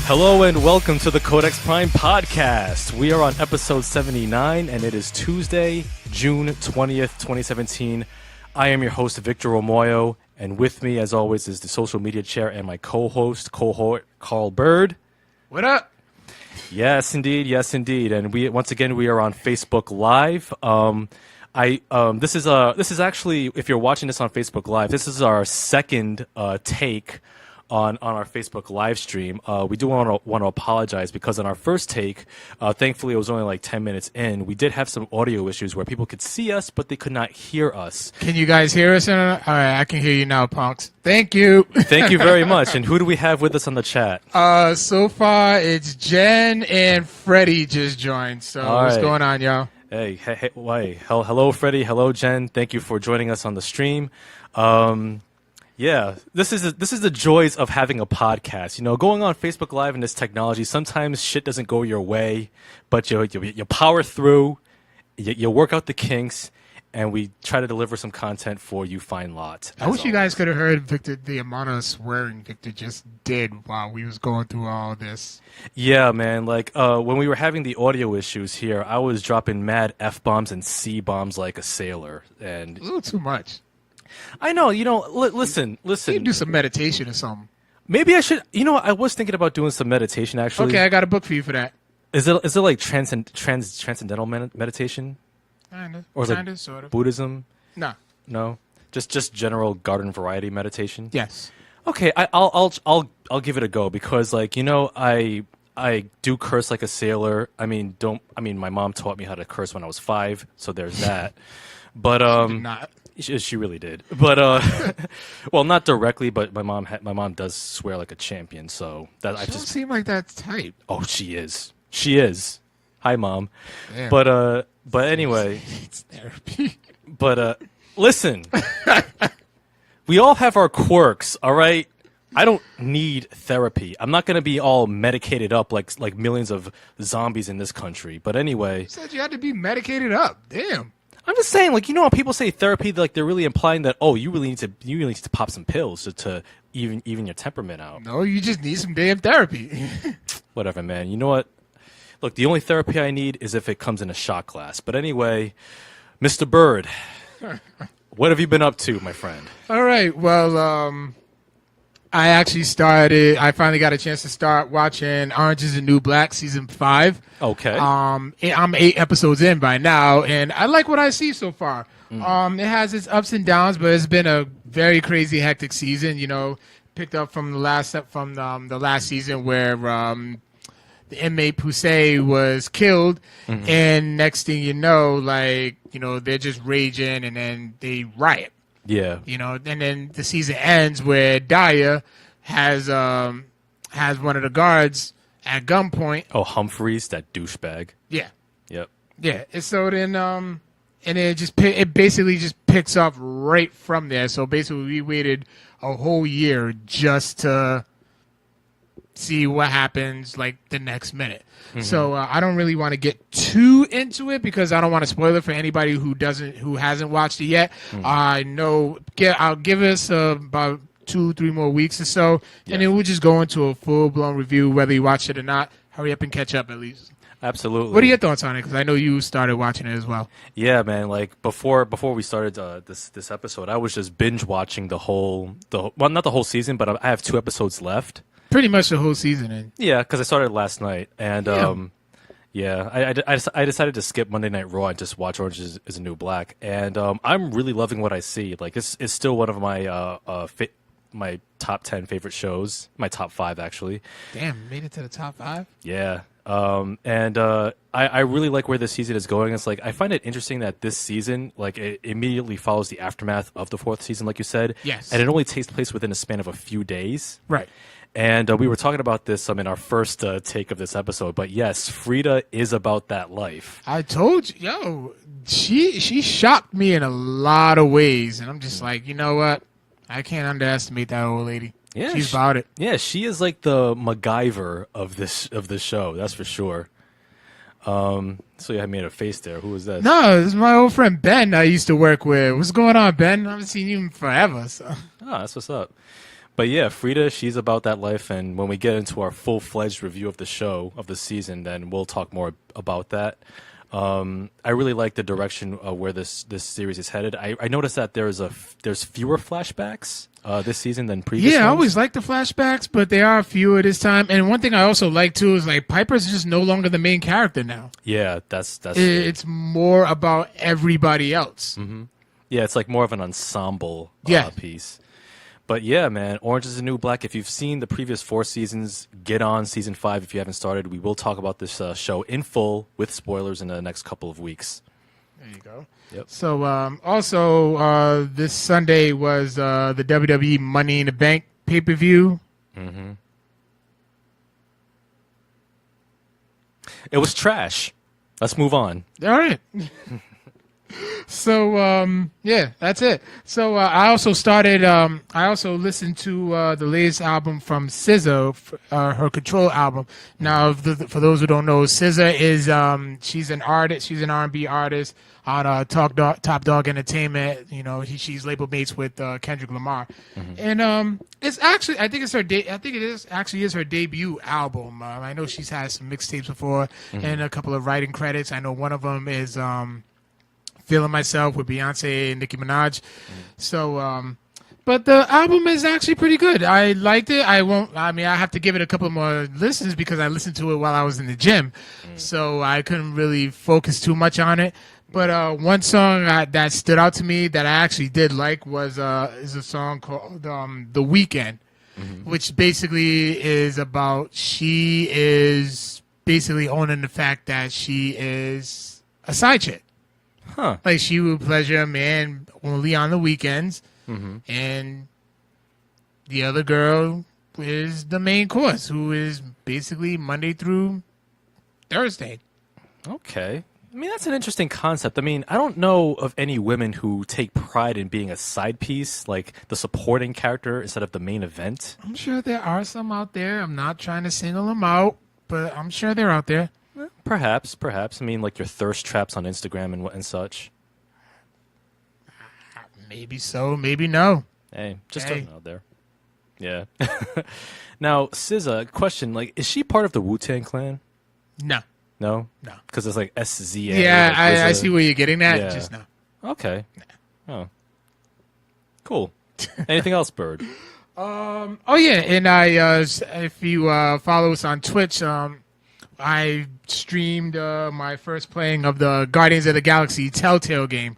Hello and welcome to the Codex Prime podcast. We are on episode 79 and it is Tuesday, June 20th, 2017. I am your host, Victor Omoyo, and with me, as always, is the social media chair and my co-host, cohort, Carl Bird. What up? Yes, indeed. Yes, indeed. And we once again we are on Facebook Live. This is actually, if you're watching this on Facebook Live, this is our second take on our Facebook live stream. We do want to apologize because on our first take, thankfully it was only like 10 minutes in, we did have some audio issues where people could see us, but they could not hear us. Can you guys hear us? All right, I can hear you now, punks. Thank you. Thank you very much. And who do we have with us on the chat? So far it's Jen and Freddie just joined. So what's going on, y'all? Hey, hello, Freddie. Hello, Jen. Thank you for joining us on the stream. Yeah, this is the joys of having a podcast. You know, going on Facebook Live and this technology, sometimes shit doesn't go your way, but you power through, you work out the kinks, and we try to deliver some content for you fine lot. I wish you guys could have heard Victor, the amount of swearing Victor just did while we was going through all this. Yeah, man. Like when we were having the audio issues here, I was dropping mad F-bombs and C-bombs like a sailor, and A little too much. I know. You know, listen. You can do some meditation or something. Maybe I should. You know, I was thinking about doing some meditation actually. Okay, I got a book for you for that. Is it like transcendental meditation? Kinda, Or is kinda, it sort of. Buddhism? No. No, just general garden variety meditation. Yes. Okay, I'll give it a go because like you know I do curse like a sailor. I mean my mom taught me how to curse when I was 5, so there's that. But Not. She really did, but well, not directly. But my mom does swear like a champion. So that She don't seem like that type. oh, she is. She is. Hi, Mom. Damn. But anyway, It's therapy. but listen, we all have our quirks. All right. I don't need therapy. I'm not gonna be all medicated up like millions of zombies in this country. But anyway, You said you had to be medicated up. Damn. I'm just saying, like, you know, when people say therapy, like they're really implying that, oh, you really need to pop some pills to even your temperament out. No, you just need some damn therapy. Whatever, man. You know what? Look, the only therapy I need is if it comes in a shot glass. But anyway, Mr. Bird, what have you been up to, my friend? All right. Well, I finally got a chance to start watching Orange is the New Black season 5. Okay. I'm 8 episodes in by now, and I like what I see so far. It has its ups and downs, but it's been a very crazy, hectic season. You know, picked up from the last season where the inmate Pusey was killed, and next thing you know, like they're just raging, and then they riot. Yeah. You know, and then the season ends where Daya has one of the guards at gunpoint. Oh, Humphreys, that douchebag. Yeah, Yep. yeah. And so then, and it basically just picks up right from there. So basically, we waited a whole year just to see what happens like the next minute. So I don't really want to get too into it because I don't want to spoil it for anybody who hasn't watched it yet. I know I'll give us about 2-3 more weeks or so, and then we'll just go into a full-blown review whether you watch it or not. Hurry up and catch up at least. Absolutely. What are your thoughts on it? Because I know you started watching it as well. Yeah, man. Like before we started this episode, I was just binge watching well, not the whole season, but I have 2 episodes left. Pretty much the whole season. And Yeah, because I started last night, and I decided to skip Monday Night Raw and just watch Orange is the New Black, and I'm really loving what I see. Like it's still one of my my top 10 favorite shows, my top 5 actually. damn, made it to the top 5. Yeah. I really like where this season is going. It's like I find it interesting that this season, like, it immediately follows the aftermath of the 4th season, like you said. Yes. And it only takes place within a span of a few days. Right. And we were talking about this in our first take of this episode. But yes, Frida is about that life. I told you, she shocked me in a lot of ways, and I'm just like, you know what? I can't underestimate that old lady. Yeah, she's about it. Yeah, she is like the MacGyver of this show. That's for sure. So you had made a face there. Who was that? No, this is my old friend Ben I used to work with. What's going on, Ben? I haven't seen you in forever. So. Oh, that's what's up. But yeah, Frida, she's about that life, and when we get into our full-fledged review of the show of the season, then we'll talk more about that. I really like the direction where this series is headed. I noticed that there's fewer flashbacks this season than previous. Yeah, I ones. always like the flashbacks, but they are fewer this time. And one thing I also like too is like Piper's just no longer the main character now. Yeah, that's It's more about everybody else. yeah, it's like more of an ensemble Yeah. piece. But yeah, man, Orange is the New Black. If you've seen the previous 4 seasons, get on season 5 if you haven't started. We will talk about this show in full with spoilers in the next couple of weeks. There you go. Yep. So also this Sunday was the WWE Money in the Bank pay-per-view. It was trash. Let's move on. All right. So yeah, that's it. So I also started. I also listened to the latest album from SZA, her Control album. Now, for those who don't know, SZA is she's an artist. She's an R&B artist on Top Dog Entertainment. You know, she's label mates with Kendrick Lamar, and it's actually I think it's her I think it is actually her debut album. I know she's had some mixtapes before and a couple of writing credits. I know one of them is Feeling Myself with Beyonce and Nicki Minaj. So, but the album is actually pretty good. I liked it. I have to give it a couple more listens because I listened to it while I was in the gym. So I couldn't really focus too much on it. But one song that stood out to me that I actually did like is a song called The Weekend, which basically is about she is basically owning the fact that she is a side chick. Huh. Like she would pleasure a man only on the weekends, and the other girl is the main course, who is basically Monday through Thursday. Okay. I mean, that's an interesting concept. I mean, I don't know of any women who take pride in being a side piece, like the supporting character instead of the main event. I'm sure there are some out there. I'm not trying to single them out, but I'm sure they're out there. Perhaps. I mean, like your thirst traps on Instagram and such. Maybe so, maybe no. Hey, just Hey. throwing it out there. Yeah. Now, SZA, question: like, is she part of the Wu-Tang Clan? No. No. No. Because it's like SZA. Yeah, like, I RZA. see where you're getting at. Yeah. Just no. Okay. Oh. Cool. Anything else, Bird? Oh yeah, and if you follow us on Twitch, I streamed my first playing of the Guardians of the Galaxy Telltale game.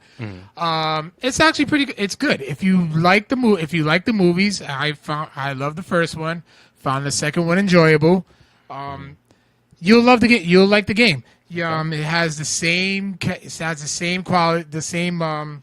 It's actually pretty good. It's good. If you like the movies, I love the first one. Found the second one enjoyable. You'll love the game. You'll like the game. It has the same quality, the same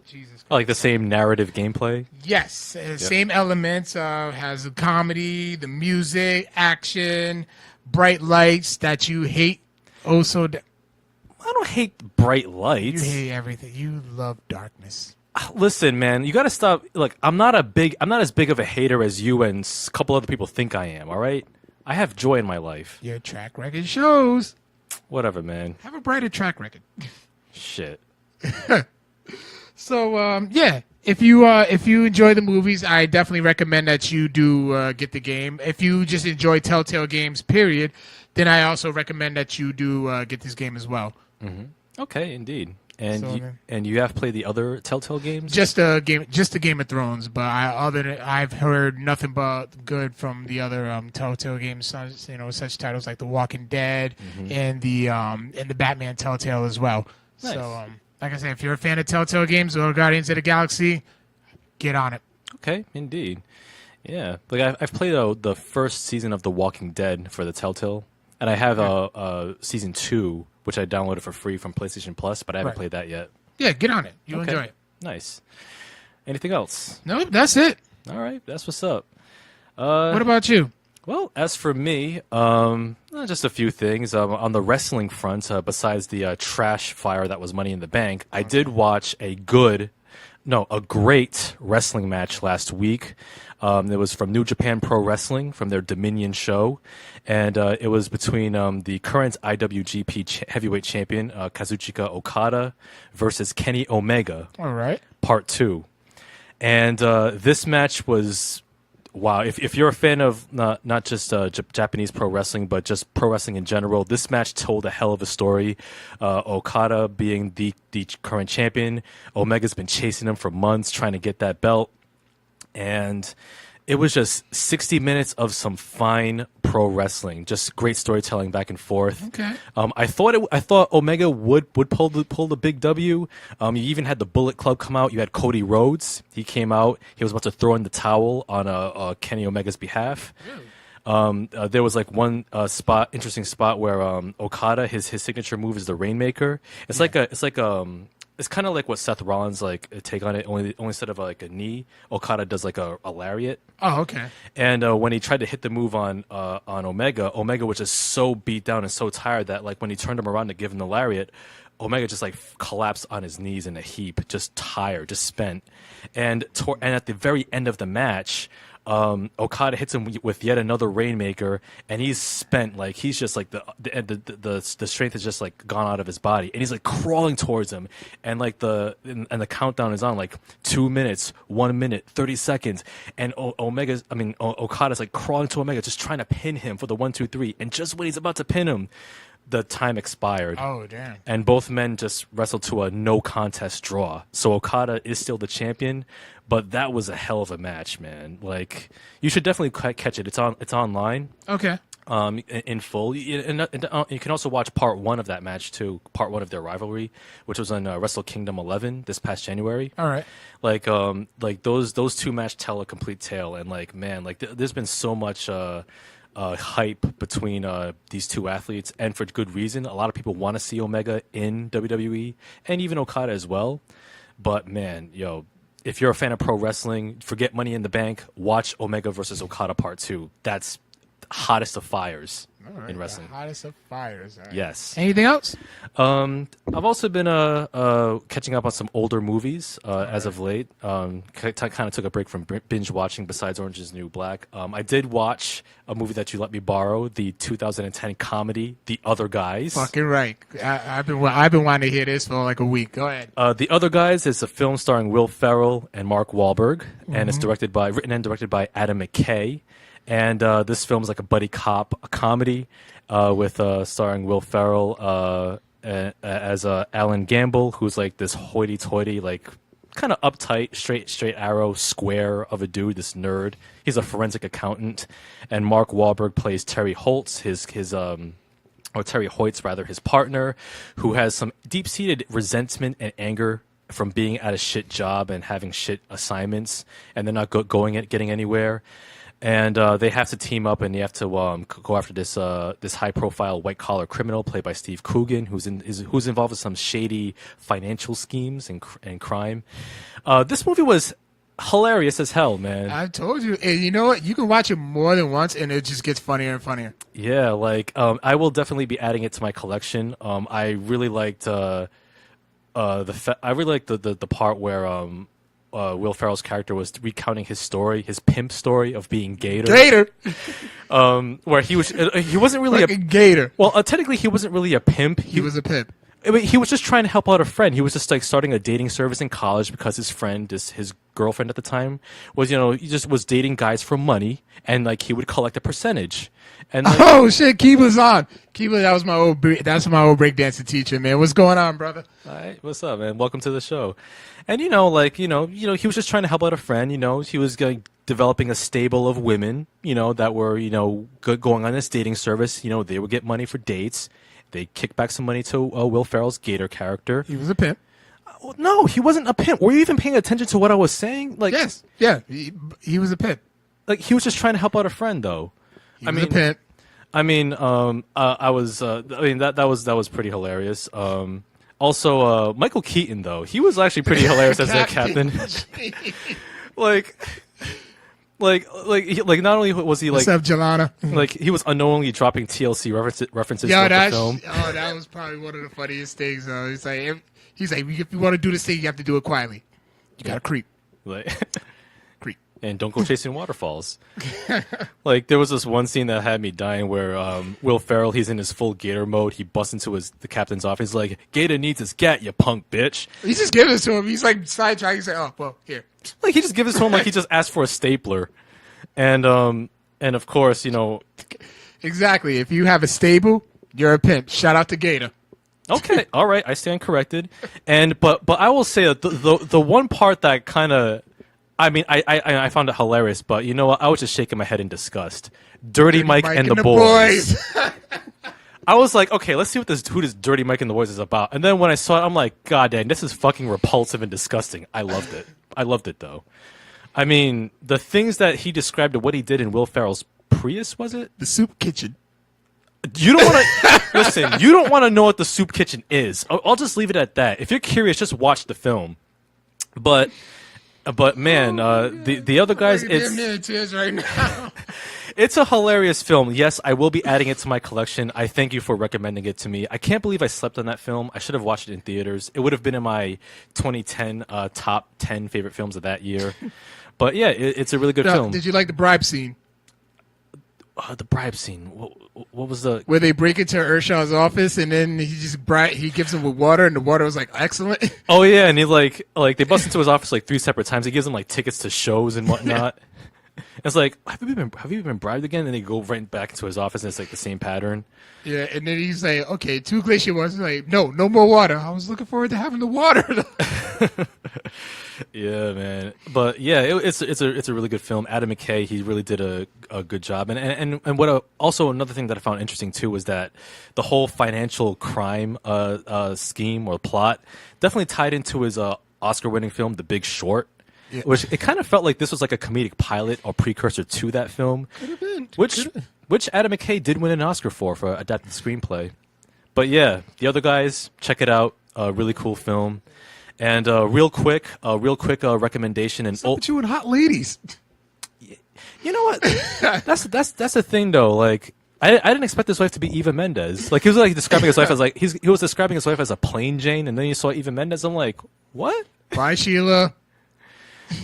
Jesus. Oh, like the same narrative gameplay? Yes, same elements. Has the comedy, the music, action, bright lights that you hate. Also, I don't hate bright you lights. hate everything. You love darkness. Listen, man, you got to stop. Look, I'm not as big of a hater as you and a couple other people think I am, all right? I have joy in my life. Your track record shows. Whatever, man. Have a brighter track record. Shit. So yeah, if you enjoy the movies, I definitely recommend that you do get the game. If you just enjoy Telltale games, period, then I also recommend that you do get this game as well. Okay, indeed. And So you, then- and you have played the other Telltale games? Just a Game of Thrones, but I've heard nothing but good from the other Telltale games. Such titles like The Walking Dead and the Batman Telltale as well. Nice. So like I said, if you're a fan of Telltale games or Guardians of the Galaxy, get on it. Okay, indeed. Yeah, like I've played the first season of The Walking Dead for the Telltale, and I have season 2, which I downloaded for free from PlayStation Plus, but I haven't Right. played that yet. Yeah, get on it. You'll Okay. enjoy it. Nice. Anything else? No, that's it. All right, that's what's up. What about you? Well, as for me, just a few things. On the wrestling front, besides the trash fire that was Money in the Bank, I did watch a great wrestling match last week. It was from New Japan Pro Wrestling, from their Dominion show. And it was between the current IWGP heavyweight champion, Kazuchika Okada, versus Kenny Omega, All right. Part 2. And this match was wow, if you're a fan of not just Japanese pro wrestling, but just pro wrestling in general, this match told a hell of a story. Okada being the current champion, Omega's been chasing him for months, trying to get that belt, and it was just 60 minutes of some fine pro wrestling, just great storytelling back and forth. Okay. I thought Omega would pull the big W. You even had the Bullet Club come out. You had Cody Rhodes. He came out. He was about to throw in the towel on Kenny Omega's behalf. There was like one interesting spot where Okada, his signature move is the Rainmaker. It's kind of like what Seth Rollins take on it. Only instead of like a knee, Okada does like a lariat. Oh, okay. And when he tried to hit the move on Omega, Omega was just so beat down and so tired that like when he turned him around to give him the lariat, Omega just like collapsed on his knees in a heap, just tired, just spent. And at the very end of the match, Okada hits him with yet another Rainmaker, and he's spent. Like he's just like the strength has just like gone out of his body, and he's like crawling towards him, and like the countdown is on like 2 minutes, 1 minute, 30 seconds, and Okada's like crawling to Omega, just trying to pin him for the 1, 2, 3, and just when he's about to pin him, the time expired. Oh, damn. And both men just wrestled to a no contest draw. So Okada is still the champion, but that was a hell of a match, man. Like you should definitely catch it. It's online. Okay. In full. And you can also watch part 1 of that match too, part 1 of their rivalry, which was on Wrestle Kingdom 11 this past January. All right. Like those two matches tell a complete tale, and like man, like there's been so much hype between these two athletes, and for good reason. A lot of people want to see Omega in WWE, and even Okada as well. But man, if you're a fan of pro wrestling, forget Money in the Bank. Watch Omega versus Okada Part 2. That's hottest of fires in wrestling. The hottest of fires. All right. Yes. Anything else? I've also been catching up on some older movies as of late. Kind of took a break from binge watching. Besides Orange Is the New Black, I did watch a movie that you let me borrow, the 2010 comedy The Other Guys. Fucking right. I've been wanting to hear this for like a week. Go ahead. The Other Guys is a film starring Will Ferrell and Mark Wahlberg, and it's written and directed by Adam McKay. And this film is like a buddy cop, a comedy with starring Will Ferrell as Alan Gamble, who's like this hoity-toity, like kind of uptight, straight arrow, square of a dude, this nerd. He's a forensic accountant, and Mark Wahlberg plays Terry Holtz, or Terry Hoyts rather, his partner, who has some deep-seated resentment and anger from being at a shit job and having shit assignments, and they're not getting anywhere. And they have to team up, and they have to go after this high-profile white-collar criminal played by Steve Coogan, who's involved in some shady financial schemes and crime. This movie was hilarious as hell, man. I told you, and you know what? You can watch it more than once, and it just gets funnier and funnier. Yeah, like I will definitely be adding it to my collection. I really liked the part where Will Ferrell's character was recounting his story, his pimp story of being Gator. Where he wasn't really a Gator. Well, technically he wasn't really a pimp. He was a pimp. I mean, he was just trying to help out a friend. He was just like starting a dating service in college because his friend, his girlfriend at the time, was he just was dating guys for money, and like he would collect a percentage. And like, oh shit, Kiba's on. Kiba, that's my old breakdancing teacher, man. What's going on, brother? All right, what's up, man? Welcome to the show. And he was just trying to help out a friend. He was developing a stable of women, that were going on this dating service. They would get money for dates. They kick back some money to Will Ferrell's Gator character. He was a pimp. No, he wasn't a pimp. Were you even paying attention to what I was saying? Like, yes, yeah, he was a pimp. Like he was just trying to help out a friend, though. He was a pimp. I mean, that was pretty hilarious. Also, Michael Keaton, though, he was actually pretty hilarious as that captain. Like, not only was he What's like, up, Jelana? like he was unknowingly dropping TLC references Yo, to the film. that was probably one of the funniest things. He's like, if you want to do this thing, you have to do it quietly. You gotta creep. Like, Creep. and don't go chasing waterfalls. Like there was this one scene that had me dying where Will Ferrell, he's in his full Gator mode. He busts into the captain's office. He's like, Gator needs his gat, you punk bitch. He just gives it to him. He's like sidetracked. He's like, oh, well, here. Like he just gives it to him like he just asked for a stapler. And of course, you know, Exactly. If you have a stable, you're a pimp. Shout out to Gator. okay, all right, I stand corrected. And but I will say that the one part that kind of, I mean, I found it hilarious, but you know what? I was just shaking my head in disgust. Dirty Mike and the boys. I was like, okay, let's see who this Dirty Mike and the Boys is about. And then when I saw it, I'm like, God dang, this is fucking repulsive and disgusting. I loved it. I loved it though. I mean, the things that he described of what he did in Will Ferrell's Prius, was it? The soup kitchen. You don't want to listen. You don't want to know what the soup kitchen is. I'll just leave it at that. If you're curious, just watch the film. But man, the other guys, Damn near tears right now. it's a hilarious film. Yes, I will be adding it to my collection. I thank you for recommending it to me. I can't believe I slept on that film. I should have watched it in theaters. It would have been in my 2010 top 10 favorite films of that year. But yeah, it's a really good film. Did you like the bribe scene? The bribe scene. What was the? Where they break into Urshaw's office and then he gives him with water and the water was like excellent. Oh yeah, and he like they bust into his office like 3 separate times. He gives them like tickets to shows and whatnot. It's like, have you been bribed again? And they go right back into his office and it's like the same pattern. Yeah, and then he's like, okay, 2 glacier waters. He's like, no more water. I was looking forward to having the water. Yeah, man. But yeah, it's a really good film. Adam McKay, he really did a good job. And what also another thing that I found interesting too was that the whole financial crime scheme or plot definitely tied into his Oscar-winning film, The Big Short. Yeah. Which it kind of felt like this was like a comedic pilot or precursor to that film. Could have been. Which Adam McKay did win an Oscar for adapted screenplay. But yeah, the other guys, check it out. Really cool film. And real quick recommendation. And What's up with you and hot ladies? You know what? That's the thing though. Like I didn't expect his wife to be Eva Mendes. Like he was like describing his wife as like he was describing his wife as a plain Jane, and then you saw Eva Mendes. I'm like, what? Bye, Sheila.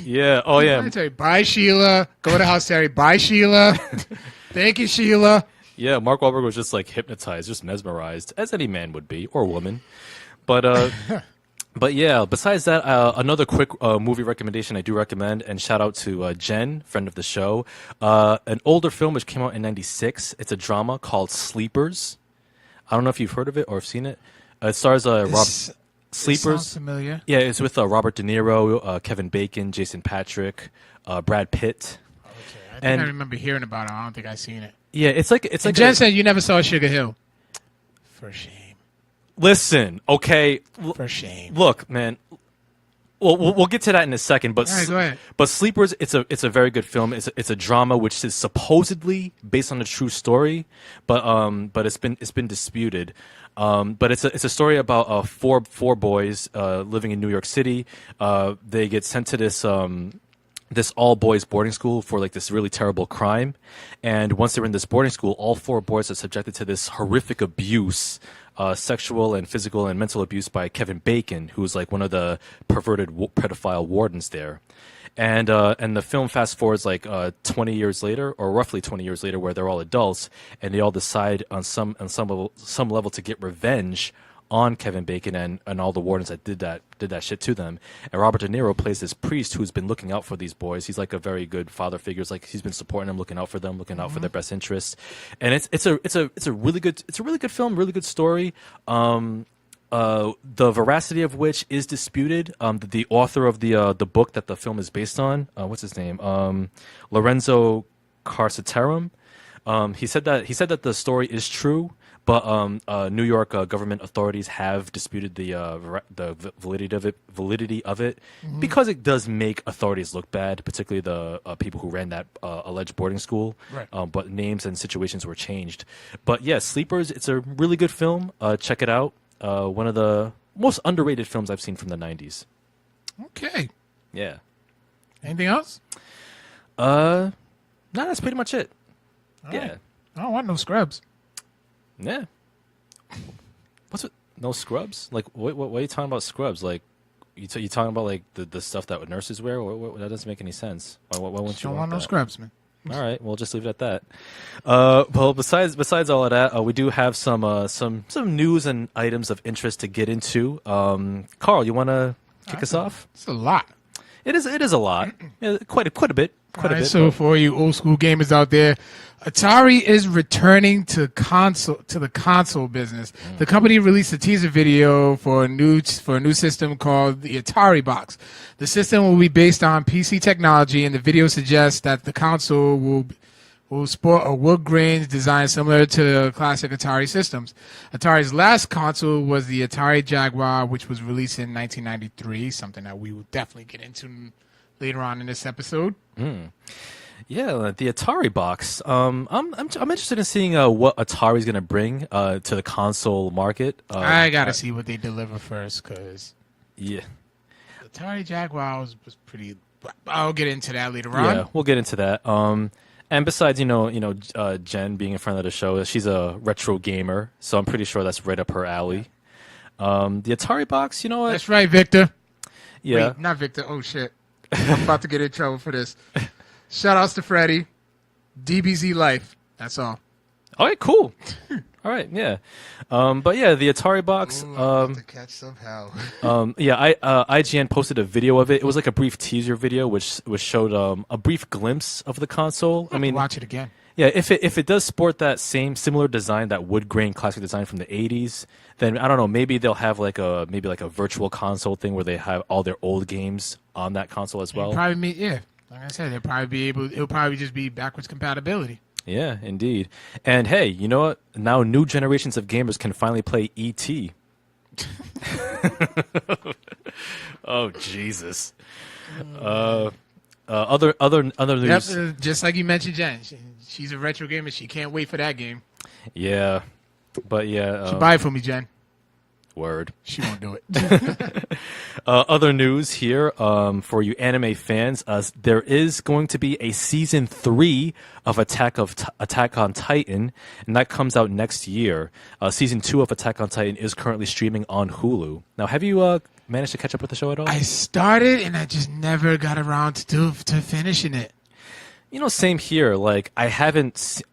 Yeah. Oh yeah. Bye, Sheila. Go to house, Terry. Bye, Sheila. Thank you, Sheila. Yeah, Mark Wahlberg was just like hypnotized, just mesmerized, as any man would be or woman. But but yeah, besides that, another quick movie recommendation I do recommend, and shout out to Jen, friend of the show. An older film which came out in '96. It's a drama called Sleepers. I don't know if you've heard of it or have seen it. It stars Robert. Sleepers. Sounds familiar. Yeah, it's with Robert De Niro, Kevin Bacon, Jason Patrick, Brad Pitt. Okay, I remember hearing about it. I don't think I've seen it. Yeah, it's like Jen said you never saw Sugar Hill. For shame. Listen, okay. For shame. Look, man. We'll get to that in a second, but all right, go ahead. But Sleepers, it's a very good film. It's a drama which is supposedly based on a true story, but it's been disputed. But it's a story about four boys living in New York City. They get sent to this all boys boarding school for like this really terrible crime, and once they're in this boarding school, all 4 boys are subjected to this horrific abuse. Sexual and physical and mental abuse by Kevin Bacon, who's like one of the perverted pedophile wardens there. And the film fast forwards like 20 years later, or roughly 20 years later, where they're all adults and they all decide on some level to get revenge on Kevin Bacon and all the wardens that did that shit to them. And Robert De Niro plays this priest who's been looking out for these boys. He's like a very good father figure. It's like he's been supporting them, looking out for them, looking out for their best interests. And it's a really good film, really good story. The veracity of which is disputed. The author of the book that the film is based on, what's his name? Lorenzo Carceterum. He said that the story is true, but New York government authorities have disputed the validity of it because it does make authorities look bad, particularly the people who ran that alleged boarding school. Right. But names and situations were changed. But yeah, Sleepers. It's a really good film. Check it out. One of the most underrated films I've seen from the '90s. Okay. Yeah. Anything else? No, that's pretty much it. All Yeah. right. I don't want no scrubs. Yeah. What's it? No scrubs? Like, what are you talking about scrubs? Like, you talking about like the stuff that nurses wear? That doesn't make any sense. Why wouldn't you Don't want want no that? scrubs, man. All right, we'll just leave it at that. Well, besides all of that, we do have some news and items of interest to get into. Carl, you want to kick us off? It's a lot. It is a lot, yeah, quite a bit. quite a Alright, bit. so but- for all you old school gamers out there, Atari is returning to the console business. The company released a teaser video for a new system called the Atari Box. The system will be based on PC technology, and the video suggests that the console will sport a wood grain design similar to classic Atari systems. Atari's last console was the Atari Jaguar, which was released in 1993, something that we will definitely get into later on in this episode. Yeah, the Atari box. I'm interested in seeing what Atari's going to bring to the console market. I gotta see what they deliver first, because Yeah, Atari Jaguar was pretty. I'll get into that later yeah, on. we'll get into that. And besides, Jen being in front of the show, she's a retro gamer, so I'm pretty sure that's right up her alley. The Atari box, you know what? That's right, Victor. Yeah, Wait, not Victor. Oh shit, I'm about to get in trouble for this. Shout outs to Freddie, DBZ Life. That's all. all right, cool. All right, yeah. But yeah, the Atari box. Ooh, I'm about to catch somehow. IGN posted a video of it. It was like a brief teaser video, which showed a brief glimpse of the console. I mean, Watch it again. yeah, if it does sport that similar design, that wood grain classic design from the '80s, then I don't know. Maybe they'll have like a virtual console thing where they have all their old games on that console as well. Yeah. Like I said, they'll probably be able. It'll probably just be backwards compatibility. Yeah, indeed. And hey, you know what? Now new generations of gamers can finally play E.T. Oh Jesus. Other Yep, news. just like you mentioned, Jen. She's a retro gamer. She can't wait for that game. Yeah, but yeah. Buy it for me, Jen. Word. She won't do it. Other news here for you anime fans. There is going to be a season 3 of Attack on Titan, and that comes out next year. Season 2 of Attack on Titan is currently streaming on Hulu. Now, have you managed to catch up with the show at all? I started and I just never got around to finishing it. You know, same here. Like, I haven't started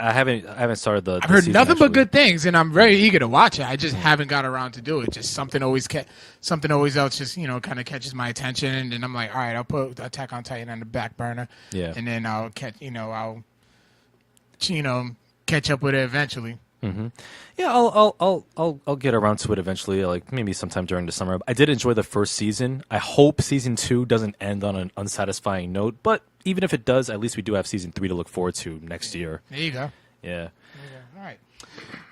the. I've heard season, nothing but actually. good things, and I'm very eager to watch it. I just haven't got around to do it. Just something always else just kind of catches my attention, and I'm like, all right, I'll put Attack on Titan on the back burner, Yeah. and then I'll catch up with it eventually. Yeah, I'll get around to it eventually, like maybe sometime during the summer. I did enjoy the first season. I hope season 2 doesn't end on an unsatisfying note, but even if it does, at least we do have season 3 to look forward to next year. There you go. Yeah. All right.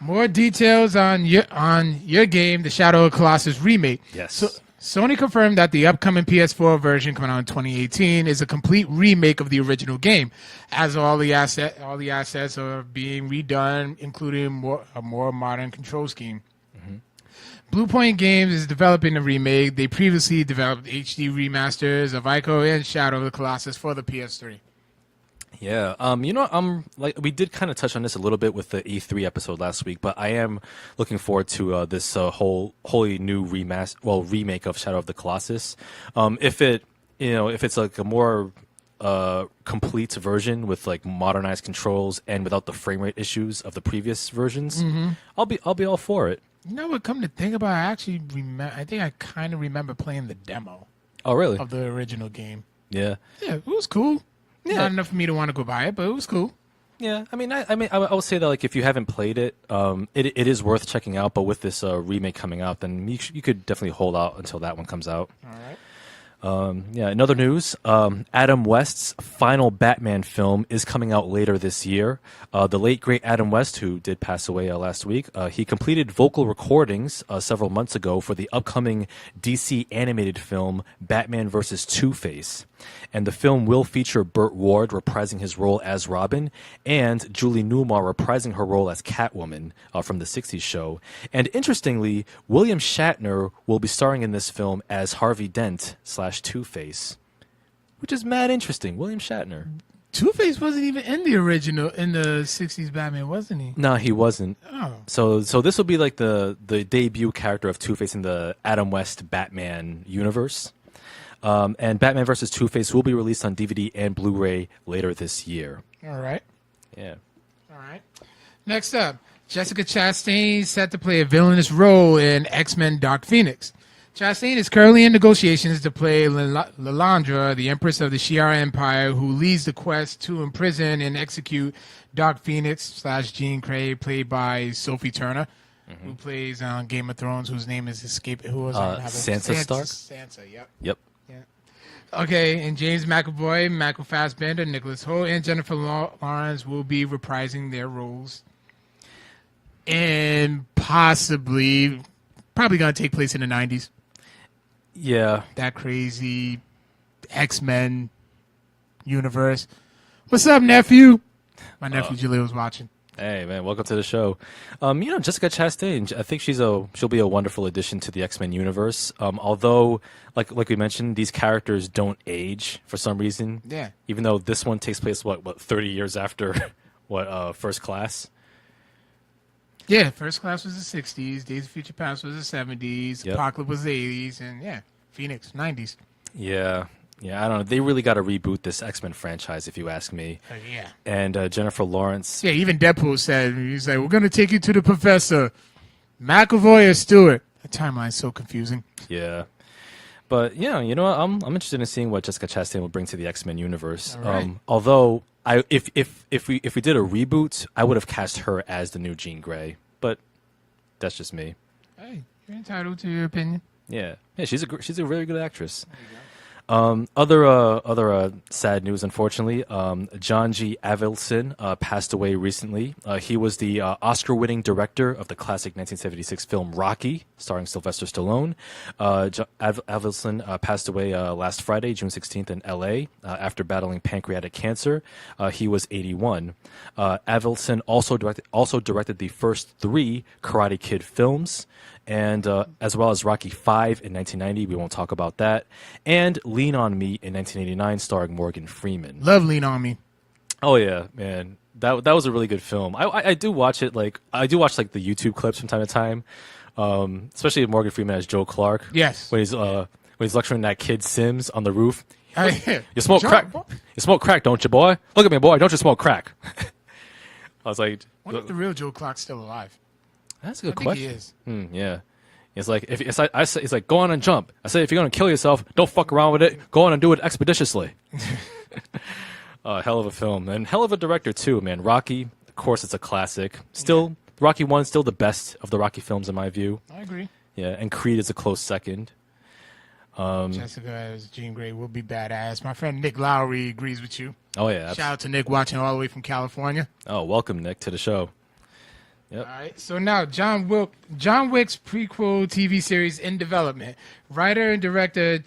More details on your game, the Shadow of the Colossus remake. Yes. So, Sony confirmed that the upcoming PS4 version coming out in 2018 is a complete remake of the original game, as all the assets are being redone, including a more modern control scheme. Bluepoint Games is developing the remake. They previously developed HD remasters of Ico and Shadow of the Colossus for the PS3. Yeah. We did kind of touch on this a little bit with the E3 episode last week, but I am looking forward to this wholly new remake of Shadow of the Colossus. If it's like a more complete version with like modernized controls and without the frame rate issues of the previous versions, I'll be all for it. You know what? Come to think about it, I actually I think I kind of remember playing the demo Oh, really? of the original game. Yeah. Yeah, it was cool. Yeah. Not enough for me to want to go buy it, but it was cool. Yeah, I would say that like if you haven't played it, it is worth checking out. But with this remake coming out, then you could definitely hold out until that one comes out. All right. Yeah, in other news, Adam West's final Batman film is coming out later this year. The late, great Adam West, who did pass away last week, he completed vocal recordings several months ago for the upcoming DC animated film Batman vs. Two-Face. And the film will feature Burt Ward reprising his role as Robin and Julie Newmar reprising her role as Catwoman from the 60s show. And interestingly, William Shatner will be starring in this film as Harvey Dent / Two-Face, which is mad interesting. William Shatner. Two-Face wasn't even in the original, in the 60s Batman, wasn't he? No, he wasn't. Oh. So this will be like the debut character of Two-Face in the Adam West Batman universe. And Batman vs. Two-Face will be released on DVD and Blu-ray later this year. All right. Yeah. All right. Next up, Jessica Chastain set to play a villainous role in X-Men Dark Phoenix. Chastain is currently in negotiations to play Lilandra, the Empress of the Shi'ar Empire, who leads the quest to imprison and execute Dark Phoenix / Jean Grey, played by Sophie Turner, who plays on Game of Thrones, whose name is escaping. Who was Sansa Stark? Sansa, yep. Yep. Yeah. Okay, and James McAvoy, Michael Fassbender, Nicholas Hoult, and Jennifer Lawrence will be reprising their roles. And probably going to take place in the 90s. Yeah. That crazy X-Men universe. What's up, nephew? My nephew Jaleel was watching. Hey man, welcome to the show. Jessica Chastain, I think she'll be a wonderful addition to the X-Men universe. Although, like we mentioned, these characters don't age for some reason. Yeah. Even though this one takes place 30 years after First Class. Yeah, First Class was the 60s, Days of Future Past was the 70s, Yep. Apocalypse was the 80s, and yeah, Phoenix, 90s. Yeah, I don't know. They really got to reboot this X-Men franchise, if you ask me. Yeah. And Jennifer Lawrence. Yeah, even Deadpool said, he's like, we're going to take you to the Professor. McAvoy or Stewart? The timeline's so confusing. Yeah. But yeah, you know what? I'm interested in seeing what Jessica Chastain will bring to the X-Men universe. All right. Although if we did a reboot, I would have cast her as the new Jean Grey. But that's just me. Hey, you're entitled to your opinion. Yeah. She's a really good actress. Other sad news, unfortunately. John G. Avildsen passed away recently. He was the Oscar-winning director of the classic 1976 film Rocky, starring Sylvester Stallone. Avildsen passed away last Friday, June 16th, in L.A. After battling pancreatic cancer. He was 81. Avildsen also directed the first 3 Karate Kid films, and as well as Rocky V in 1990. We won't talk about that. And Lean on Me in 1989, starring Morgan Freeman. Love Lean on Me. Oh yeah, man, that was a really good film. I do watch it. I do watch the YouTube clips from time to time, especially Morgan Freeman as Joe Clark. Yes. When he's lecturing that kid Sims on the roof. You smoke Jump, crack. boy. You smoke crack, don't you, boy? Look at me, boy. Don't you smoke crack? I was like, Wonder if the real Joe Clark's still alive. that's a good I think question. he is. Yeah. It's like I say, it's like go on and jump. I say if you're gonna kill yourself, don't fuck around with it. Go on and do it expeditiously. Hell of a film and hell of a director too, man. Rocky, of course, it's a classic. Still, Rocky 1 still the best of the Rocky films in my view. I agree. Yeah, and Creed is a close second. Jessica as Jean Grey will be badass. My friend Nick Lowry agrees with you. Oh yeah. Shout out to Nick watching all the way from California. Oh, welcome Nick to the show. Yep. All right, so now John Wick's prequel TV series in development. Writer and director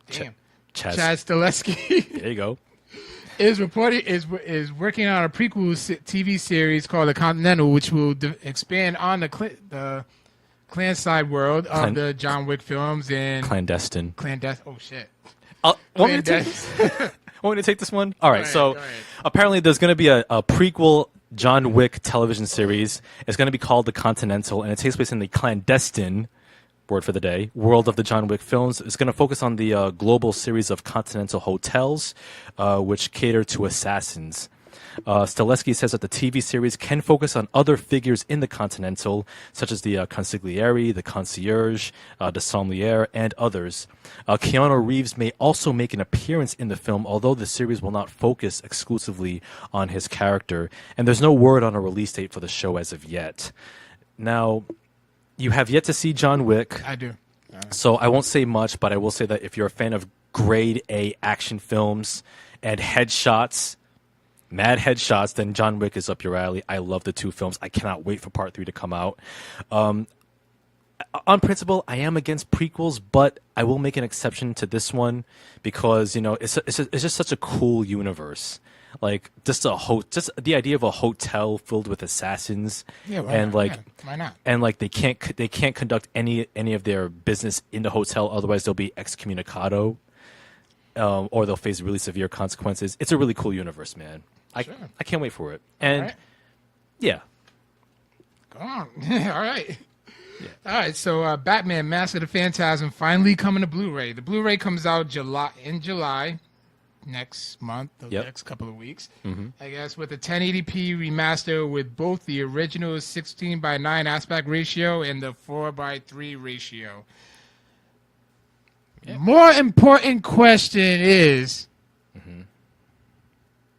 Chad Stahelski There you go. is working on a prequel TV series called The Continental, which will expand on the Clanside world of the John Wick films and Clandestine. Oh shit! Want me to take this one? All right. Go ahead. Apparently there's going to be a prequel John Wick television series. It's going to be called The Continental, and it takes place in the clandestine, word for the day, world of the John Wick films. It's going to focus on the global series of continental hotels, which cater to assassins. Stahelski says that the TV series can focus on other figures in the Continental, such as the consigliere, the concierge, the sommelier, and others. Keanu Reeves may also make an appearance in the film, although the series will not focus exclusively on his character. And there's no word on a release date for the show as of yet. Now, you have yet to see John Wick. I do. So I won't say much, but I will say that if you're a fan of grade A action films and headshots, mad headshots, then John Wick is up your alley. I love the 2 films. I cannot wait for part 3 to come out. On principle, I am against prequels, but I will make an exception to this one because it's just such a cool universe. Like just the idea of a hotel filled with assassins, why not? And like they can't conduct any of their business in the hotel, otherwise they'll be excommunicado. Or they'll face really severe consequences. It's a really cool universe, man. I can't wait for it. And yeah. Go on. All right. Yeah. All right. So Batman Mask of the Phantasm finally coming to Blu-ray. The Blu-ray comes out in July next month, next couple of weeks. Mm-hmm. I guess with a 1080p remaster with both the original 16:9 aspect ratio and the 4:3 ratio. More important question is: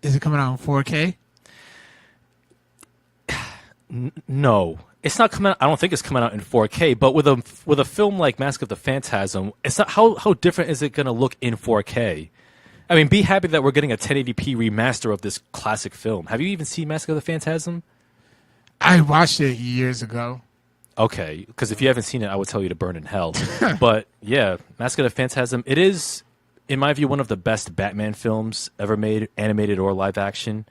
Is it coming out in 4K? No, it's not coming out. I don't think it's coming out in 4K. But with a film like Mask of the Phantasm, it's not how different is it going to look in 4K? I mean, be happy that we're getting a 1080p remaster of this classic film. Have you even seen Mask of the Phantasm? I watched it years ago. Okay, because if you haven't seen it, I would tell you to burn in hell. But yeah, Mask of the Phantasm, it is, in my view, one of the best Batman films ever made, animated or live action.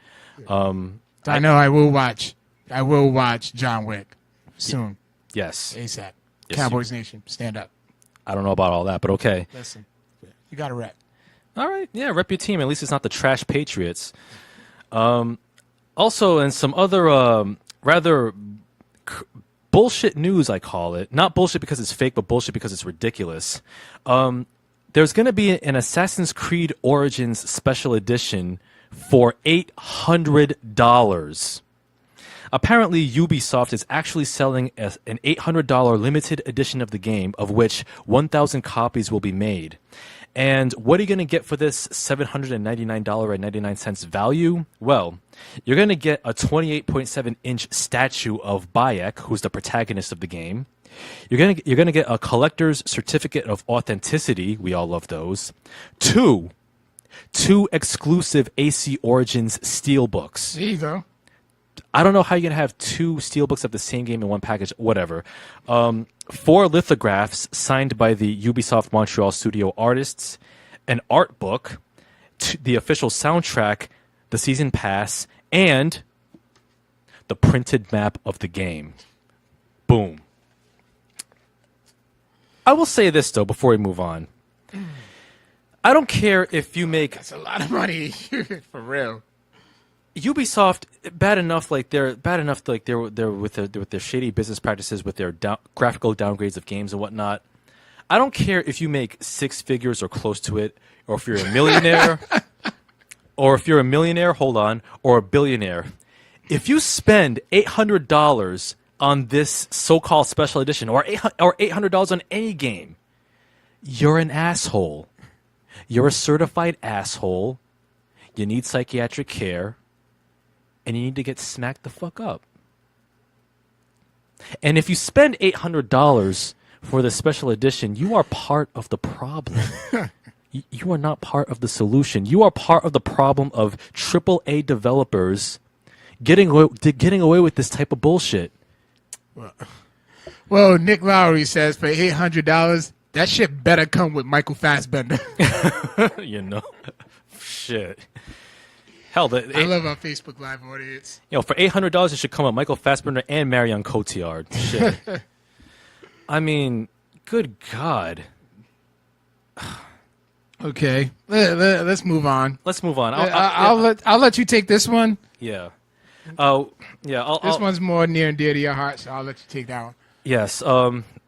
I know I will watch. I will watch John Wick soon. Yes. ASAP. Yes, Cowboys Nation, stand up. I don't know about all that, but okay. Listen, you got to rep. All right, yeah, rep your team. At least it's not the trash Patriots. Also, in some other rather bullshit news, I call it. Not bullshit because it's fake, but bullshit because it's ridiculous. There's going to be an Assassin's Creed Origins special edition for $800. Apparently, Ubisoft is actually selling an $800 limited edition of the game, of which 1,000 copies will be made. And what are you going to get for this $799.99 value? Well, you're going to get a 28.7-inch statue of Bayek, who's the protagonist of the game. You're going to get a collector's certificate of authenticity. We all love those. Two exclusive AC Origins steelbooks. There you go. I don't know how you're going to have two steelbooks of the same game in one package, whatever. 4 lithographs signed by the Ubisoft Montreal studio artists, an art book, the official soundtrack, the season pass, and the printed map of the game. Boom. I will say this, though, before we move on. I don't care if you make... That's a lot of money. For real. Ubisoft, bad enough they're with their shady business practices, with their graphical downgrades of games and whatnot. I don't care if you make 6 figures or close to it, or if you're a millionaire, or a billionaire. If you spend $800 on this so-called special edition, or $800 on any game, you're an asshole. You're a certified asshole. You need psychiatric care. And you need to get smacked the fuck up. And if you spend $800 for the special edition, you are part of the problem. You are not part of the solution. You are part of the problem of AAA developers getting away with this type of bullshit. Well, Nick Lowry says for $800, that shit better come with Michael Fassbender. You know, shit. Hell, I love our Facebook Live audience. You know, for $800, it should come with Michael Fassbender and Marion Cotillard. Shit. I mean, good God. Okay, let's move on. Let's move on. I'll let you take this one. Yeah. Oh, yeah. This one's more near and dear to your heart, so I'll let you take that one. Yes.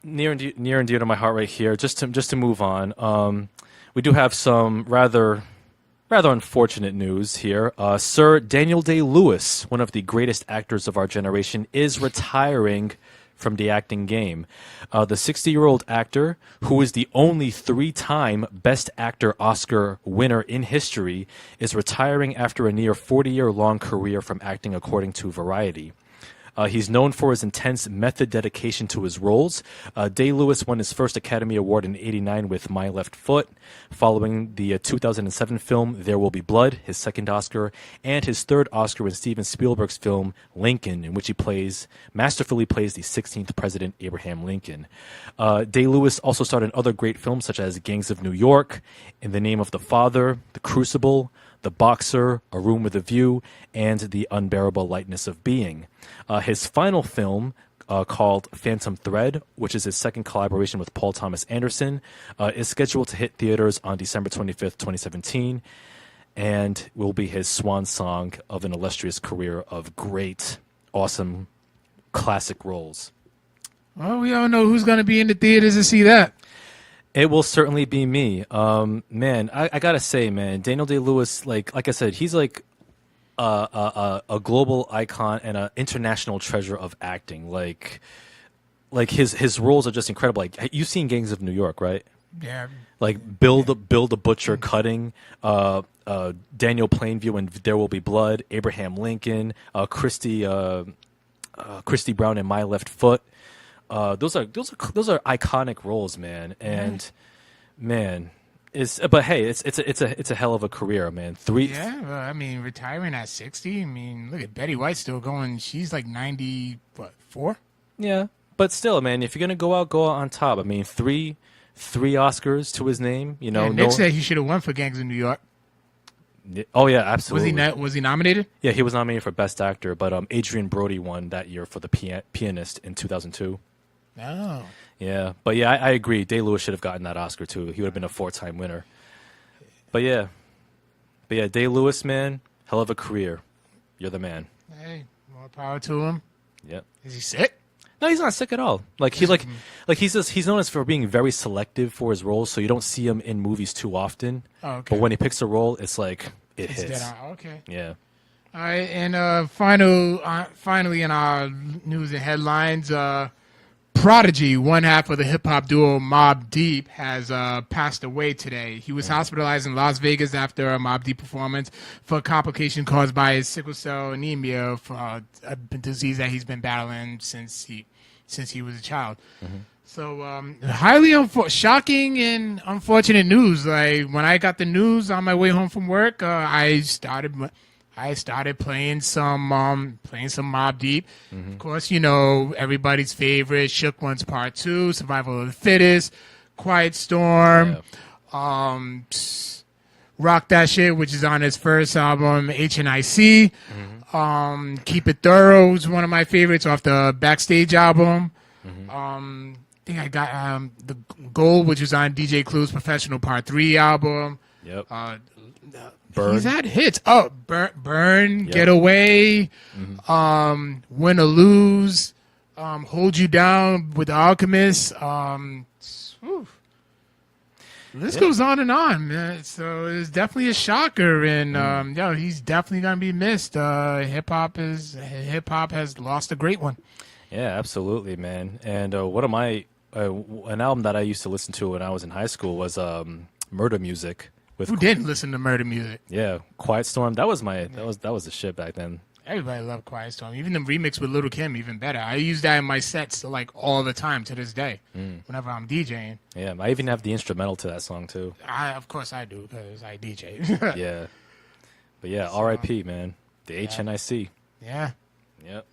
Near and dear to my heart right here. Just to move on. We do have some rather unfortunate news here. Sir Daniel Day-Lewis, one of the greatest actors of our generation, is retiring from the acting game. The 60-year-old actor, who is the only 3-time Best Actor Oscar winner in history, is retiring after a near 40-year-long career from acting, according to Variety. He's known for his intense method dedication to his roles. Day-Lewis won his first Academy Award in '89 with My Left Foot, following the 2007 film There Will Be Blood, his second Oscar, and his third Oscar in Steven Spielberg's film Lincoln, in which he masterfully plays the 16th President Abraham Lincoln. Day-Lewis also starred in other great films such as Gangs of New York, In the Name of the Father, The Crucible, The Boxer, A Room with a View, and The Unbearable Lightness of Being. His final film, called Phantom Thread, which is his second collaboration with Paul Thomas Anderson, is scheduled to hit theaters on December 25th, 2017, and will be his swan song of an illustrious career of great, awesome, classic roles. Well, we all know who's going to be in the theaters to see that. It will certainly be me. Man, I gotta say, man, Daniel Day-Lewis, like I said, he's like a global icon and an international treasure of acting. Like his roles are just incredible. Like, you've seen Gangs of New York, right? Yeah. Like Bill the Butcher cutting, Daniel Plainview and There Will Be Blood, Abraham Lincoln, Christy Brown and My Left Foot. Those are iconic roles, man. And man, but hey, it's a hell of a career, man. Yeah, well, I mean, retiring at 60. I mean, look at Betty White still going. She's like 90, what, 4? Yeah, but still, man, if you're gonna go out on top. I mean, three Oscars to his name. You know, Yeah, Nick said he should have won for Gangs of New York. Oh yeah, absolutely. Was he nominated? Yeah, he was nominated for Best Actor, but Adrian Brody won that year for The Pianist in 2002. No. Yeah, but yeah, I agree. Day-Lewis should have gotten that Oscar too. He would have been a 4-time winner. But yeah, Day-Lewis, man, hell of a career. You're the man. Hey, more power to him. Yep. Is he sick? No, he's not sick at all. He's known as for being very selective for his roles, so you don't see him in movies too often. Oh, okay. But when he picks a role, it's like it It's hits. dead on. Okay. Yeah. All right, and finally in our news and headlines, Prodigy, one half of the hip hop duo Mobb Deep, has passed away today. He was hospitalized in Las Vegas after a Mobb Deep performance for a complication caused by his sickle cell anemia, for a disease that he's been battling since he was a child. So highly shocking and unfortunate news. Like when I got the news on my way home from work, I started playing some Mobb Deep. Of course, you know, everybody's favorite, Shook Ones Part 2, Survival of the Fittest, Quiet Storm, Rock That Shit, which is on his first album, HNIC. Keep It Thorough is one of my favorites off the Backstage album. I think I got The Goal, which is on DJ Clue's Professional Part 3 album. Yep. Burn. He's had hits. Oh, Burn, Yep. Get Away, Win or Lose, Hold You Down with The Alchemist. This goes on and on, man. So it's definitely a shocker, and he's definitely gonna be missed. Hip hop has lost a great one. Yeah, absolutely, man. And an album that I used to listen to when I was in high school was Murder Music. Who didn't listen to Murder Music? Yeah, Quiet Storm. That was the shit back then. Everybody loved Quiet Storm. Even the remix with Little Kim, even better. I use that in my sets like all the time to this day. Whenever I'm DJing. Yeah, I even have the instrumental to that song too. Of course I do because I DJ. Yeah, but yeah, R.I.P. man, the HNIC. Yeah. Yep.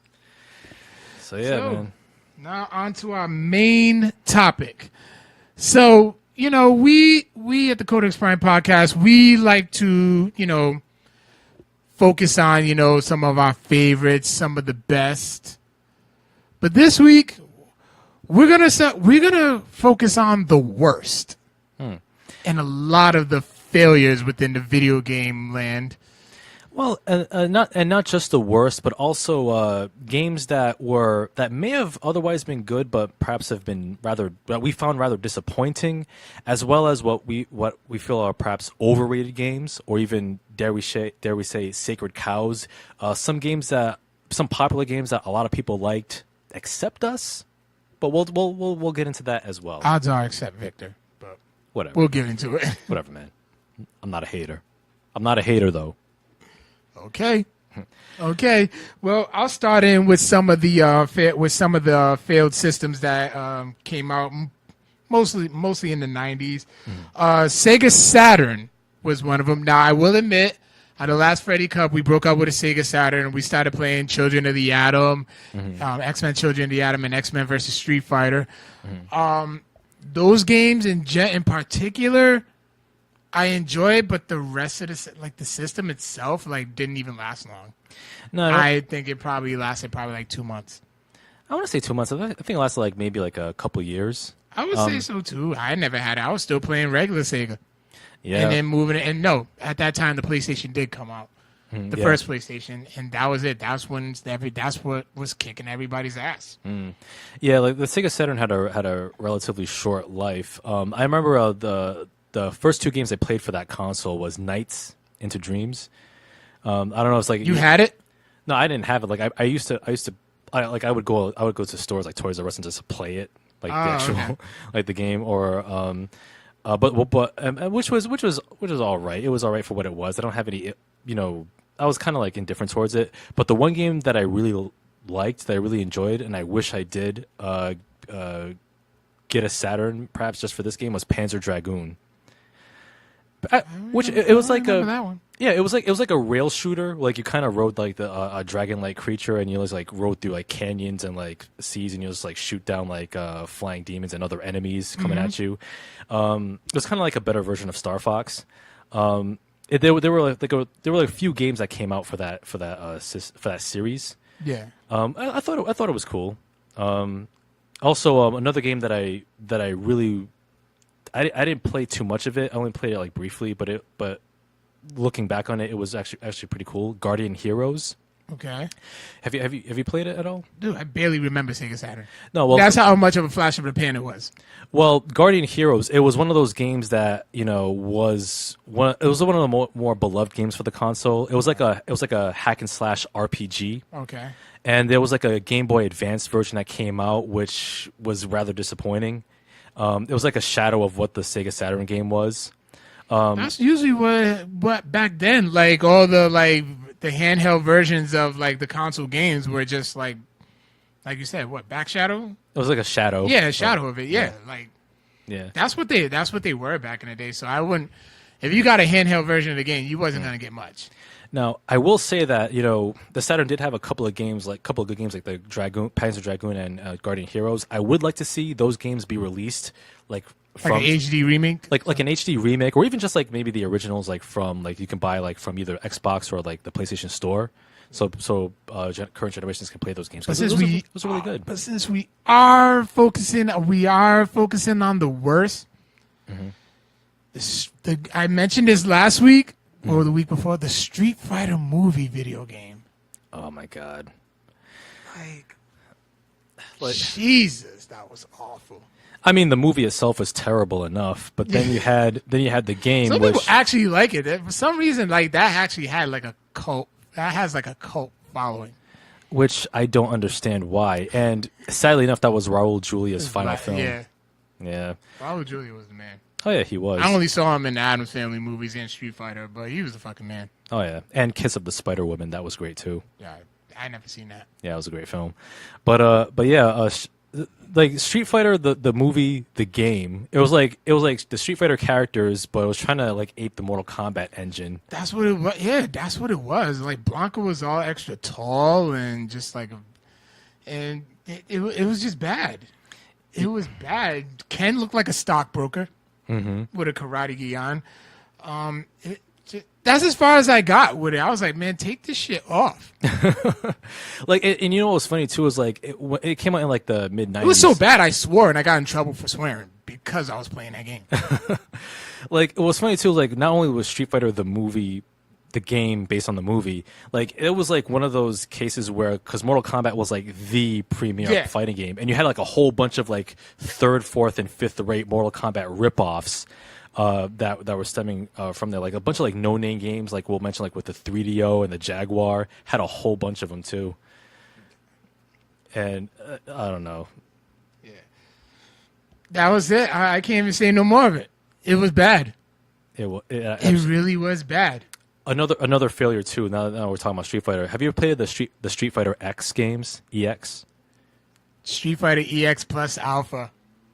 So yeah, man. Now on to our main topic. So, you know, we at the Codex Prime podcast, we like to, you know, focus on, you know, some of our favorites, some of the best. But this week, we're gonna focus on the worst and a lot of the failures within the video game land. Well, not just the worst, but also games that may have otherwise been good, but perhaps have been we found rather disappointing, as well as what we feel are perhaps overrated games, or even dare we say sacred cows. Some popular games that a lot of people liked, except us, but we'll get into that as well. Odds are except Victor, but Whatever. we'll get into it. Whatever, man. I'm not a hater. I'm not a hater though. Okay. Well, I'll start in with some of the failed systems that came out mostly in the 90s. Sega Saturn was one of them. Now, I will admit, on the last Freddy Cup, we broke up with a Sega Saturn and we started playing Children of the Atom, X-Men Children of the Atom, and X-Men versus Street Fighter. Those games in particular, I enjoyed, but the rest of the system itself didn't even last long. No, I think it probably lasted like 2 months. I want to say 2 months. I think it lasted maybe a couple years. I would say so too. I never had it. I was still playing regular Sega. Yeah. And then moving it. And no, at that time the PlayStation did come out. The first PlayStation, and that was it. That's what was kicking everybody's ass. Yeah, like the Sega Saturn had a relatively short life. I remember the first two games I played for that console was Nights into Dreams. I don't know. It's like You had it? No, I didn't have it. Like I would go to stores like Toys R Us and just play it, like the actual okay. like the game, or which was all right. It was all right for what it was. I don't have any, I was kind of like indifferent towards it. But the one game that I really liked, that I really enjoyed, and I wish I did get a Saturn perhaps just for this game, was Panzer Dragoon. Which it was like remember that one. yeah, it was like a rail shooter. Like you kind of rode like a dragon-like creature, and you just like rode through like canyons and like seas, and you just like shoot down like flying demons and other enemies coming at you. It was kind of like a better version of Star Fox. There were a few games that came out for that series. Yeah. I thought it was cool. Also, another game that I really I didn't play too much of it. I only played it like briefly, but looking back on it, it was actually pretty cool. Guardian Heroes. Okay. Have you played it at all? Dude, I barely remember Sega Saturn. No, well, That's how much of a flash of the pan it was. well, Guardian Heroes. It was one of those games that was one. It was one of the more beloved games for the console. It was like a hack and slash RPG. Okay. And there was like a Game Boy Advance version that came out, which was rather disappointing. It was like a shadow of what the Sega Saturn game was. That's usually what back then, like all the the handheld versions of like the console games were just like you said, what, back shadow? It was like a shadow. Yeah, a shadow of it. Yeah, like Yeah. that's what they were back in the day. So I wouldn't, if you got a handheld version of the game, you wasn't gonna get much. Now, I will say that, the Saturn did have a couple of good games like the Panzer Dragoon and Guardian Heroes. I would like to see those games be released Like an HD remake. like an HD remake, or even just like maybe the originals, like from like you can buy like from either Xbox or like the PlayStation Store. So current generations can play those games. But 'Cause since those are really good. But since we are focusing on the worst. I mentioned this last week or the week before. The Street Fighter movie video game. Oh my god. Like Jesus, that was awful. I mean, the movie itself was terrible enough, but then you had the game, Some which people actually like it. For some reason, like that actually had like a cult. That has like a cult following. which I don't understand why. And sadly enough, that was Raul Julia's final film. Yeah, Yeah. Raul Julia was the man. Oh yeah, he was. I only saw him in the Addams Family movies and Street Fighter, but he was the fucking man. Oh yeah, and Kiss of the Spider Woman, that was great too. Yeah, I never seen that. Yeah, it was a great film. But yeah, like Street Fighter, the movie, the game, it was like the Street Fighter characters, but it was trying to like ape the Mortal Kombat engine. That's what it was. Yeah, that's what it was. Like Blanca was all extra tall and just like, and it was just bad. It was bad. Ken looked like a stockbroker with a karate gi on. That's as far as I got with it. I was like, man, take this shit off. Like, and you know what was funny too is like it came out in like the mid-90s. It was so bad I swore and I got in trouble for swearing because I was playing that game. Like it was funny too. Like not only was Street Fighter the movie, the game based on the movie, like it was like one of those cases where because Mortal Kombat was like the premier fighting game, and you had like a whole bunch of like third, fourth, and fifth rate Mortal Kombat ripoffs. That were stemming from there, like a bunch of like no-name games, like we'll mention, like with the 3DO and the Jaguar, had a whole bunch of them too. And I don't know. Yeah, that was it. I can't even say no more of it. It was bad. It really was bad. Another failure too. Now we're talking about Street Fighter. Have you ever played the Street Fighter X games? EX. Street Fighter EX plus Alpha.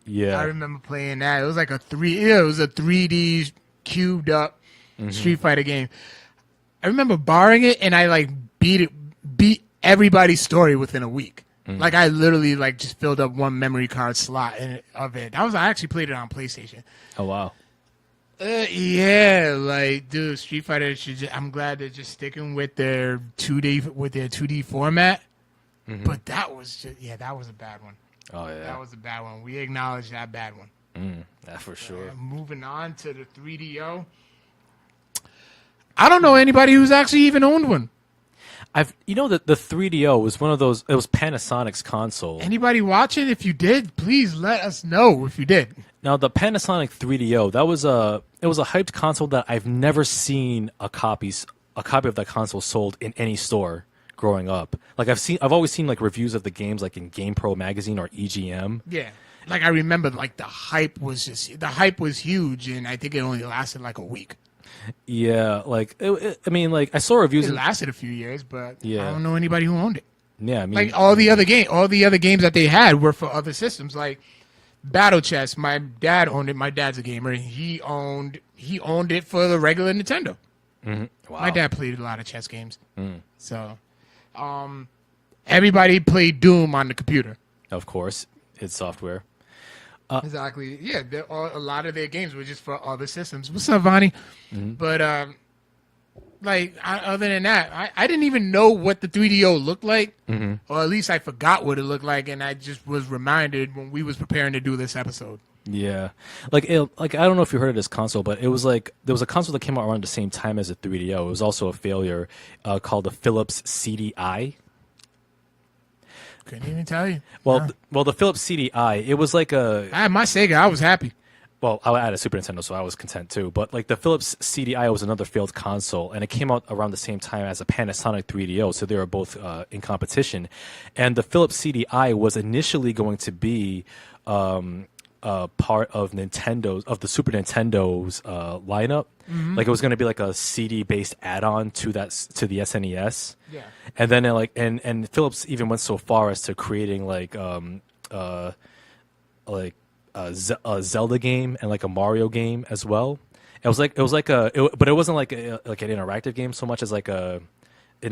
Yeah, I remember playing that. It was like a 3D cubed up Street Fighter game. I remember borrowing it and I like beat everybody's story within a week. Like I literally like just filled up one memory card slot of it. I actually played it on PlayStation. Oh wow. Yeah, like dude, Street Fighter I'm glad they're just sticking with their 2D format. But that was that was a bad one. Oh yeah, that was a bad one. We acknowledge that bad one. That for sure. Moving on to the 3DO. I don't know anybody who's actually even owned one. The 3DO was one of those. It was Panasonic's console. Anybody watching? If you did, please let us know if you did. Now the Panasonic 3DO, it was a hyped console that I've never seen a copy of that console sold in any store growing up. Like I've always seen like reviews of the games like in GamePro magazine or EGM. Yeah. like I remember, like the hype was huge, and I think it only lasted like a week. Yeah, like I mean, like I saw reviews. It lasted a few years, but Yeah. I don't know anybody who owned it. Yeah, I mean, Like all the other games that they had were for other systems. Like Battle Chess, my dad owned it. My dad's a gamer. He owned it for the regular Nintendo. wow. My dad played a lot of chess games. So, everybody played Doom on the computer. Of course, it's software. Exactly. Yeah, a lot of their games were just for other systems. What's up, Vonnie? But other than that, I didn't even know what the 3DO looked like, or at least I forgot what it looked like, and I just was reminded when we was preparing to do this episode. Yeah, like I don't know if you heard of this console, but it was like there was a console that came out around the same time as the 3DO. It was also a failure, called the Philips CDI. Couldn't even tell you. Well, the Philips CDI, it was like I had my Sega. I was happy. well, I had a Super Nintendo, so I was content too. But like the Philips CDI was another failed console, and it came out around the same time as a Panasonic 3DO, so they were both in competition. And the Philips CDI was initially going to be part of the Super Nintendo's lineup. Like it was going to be like a CD based add-on to the SNES. Yeah. And then and Philips even went so far as to creating like a Zelda game and like a Mario game as well. But it wasn't like an interactive game so much as like in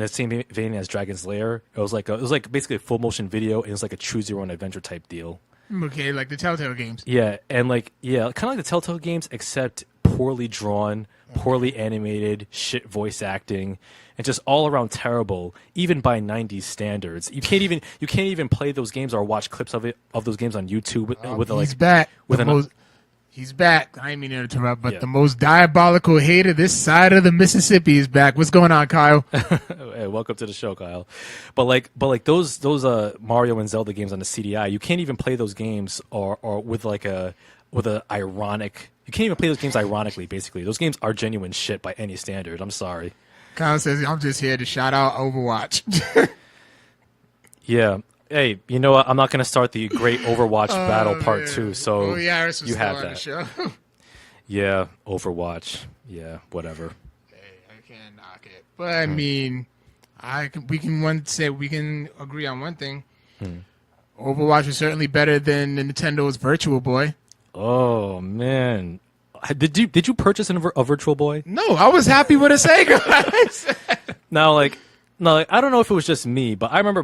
the same vein as Dragon's Lair. It was like basically a full motion video, and it was like a choose your own adventure type deal. Okay, like the Telltale games. Yeah, and kind of like the Telltale games, except poorly drawn, poorly animated, shit voice acting, and just all around terrible, even by '90s standards. You can't even play those games or watch clips of those games on YouTube He's back. He's back. I didn't mean to interrupt, but the most diabolical hater this side of the Mississippi is back. What's going on, Kyle? Hey, welcome to the show, Kyle. But like those Mario and Zelda games on the CDI, you can't even play those games or with a ironic. You can't even play those games ironically. Basically, those games are genuine shit by any standard. I'm sorry. Kyle says I'm just here to shout out Overwatch. Yeah. Hey, you know what? I'm not going to start the Great Overwatch Battle Part 2, so you have still that. on the show. Yeah, Overwatch. Yeah, whatever. Hey, I can't knock it. But I mean, we can agree on one thing. Overwatch is certainly better than Nintendo's Virtual Boy. Oh, man. Did you purchase a Virtual Boy? No, I was happy with a Sega. No, I don't know if it was just me, but I remember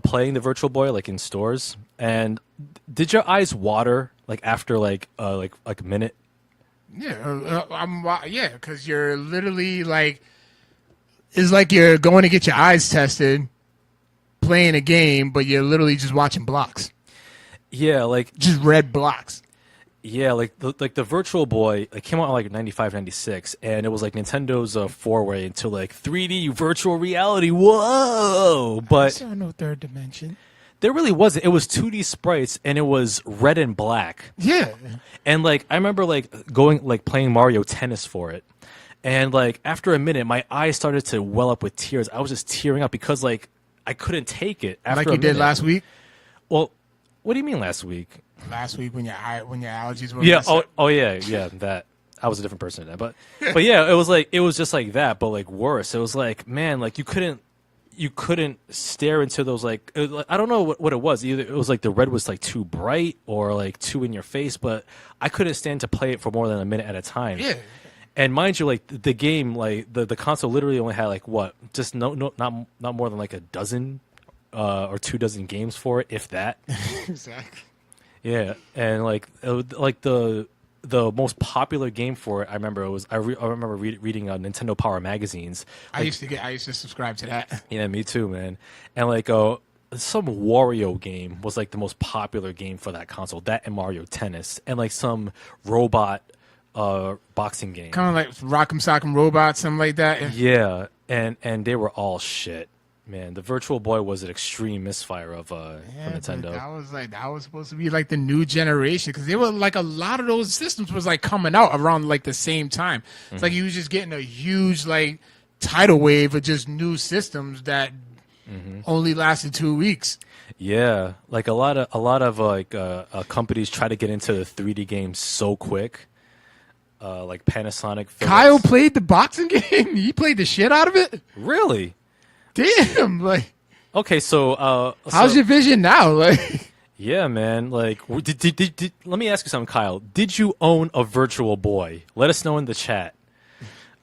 playing the Virtual Boy like in stores. And did your eyes water like after like a minute? Yeah, because you're literally like, it's like you're going to get your eyes tested, playing a game, but you're literally just watching blocks, Yeah, like just red blocks. yeah, like the Virtual Boy came out in like 95, 96, and it was like Nintendo's foray into like 3D virtual reality. Whoa! I But saw no third dimension. there really wasn't. It was 2D sprites, and it was red and black. Yeah, And like I remember playing Mario Tennis for it. And like after a minute my eyes started to well up with tears. I was just tearing up because like I couldn't take it after like a you did minute. last week. Well, what do you mean last week? Last week when your allergies were Yeah, messed up. yeah, that I was a different person then. But yeah, it was just like that, but like worse. It was like, man, like you couldn't stare into those I don't know what it was. Either it was like the red was like too bright or like too in your face, but I couldn't stand to play it for more than a minute at a time. Yeah. And mind you, like the game, like the console literally only had like what, just not more than like a dozen or 2 dozen games for it, if that. Exactly. Yeah, and like the most popular game for it, I remember I remember reading Nintendo Power magazines. I used to subscribe to that. Yeah, me too, man. And like some Wario game was like the most popular game for that console. That and Mario Tennis, and like some robot boxing game. Kind of like Rock'em Sock'em Robot, something like that. Yeah, and they were all shit. Man, the Virtual Boy was an extreme misfire of from Nintendo. That was supposed to be like the new generation, because they were like a lot of those systems was like coming out around like the same time. It's like you was just getting a huge like tidal wave of just new systems that only lasted 2 weeks. Yeah, like a lot of companies try to get into the 3D games so quick. Like Panasonic. Philips. Kyle played the boxing game. He played the shit out of it. Really? Damn, like. Okay, so How's your vision now? Like, yeah, man. Like, let me ask you something, Kyle. Did you own a Virtual Boy? Let us know in the chat,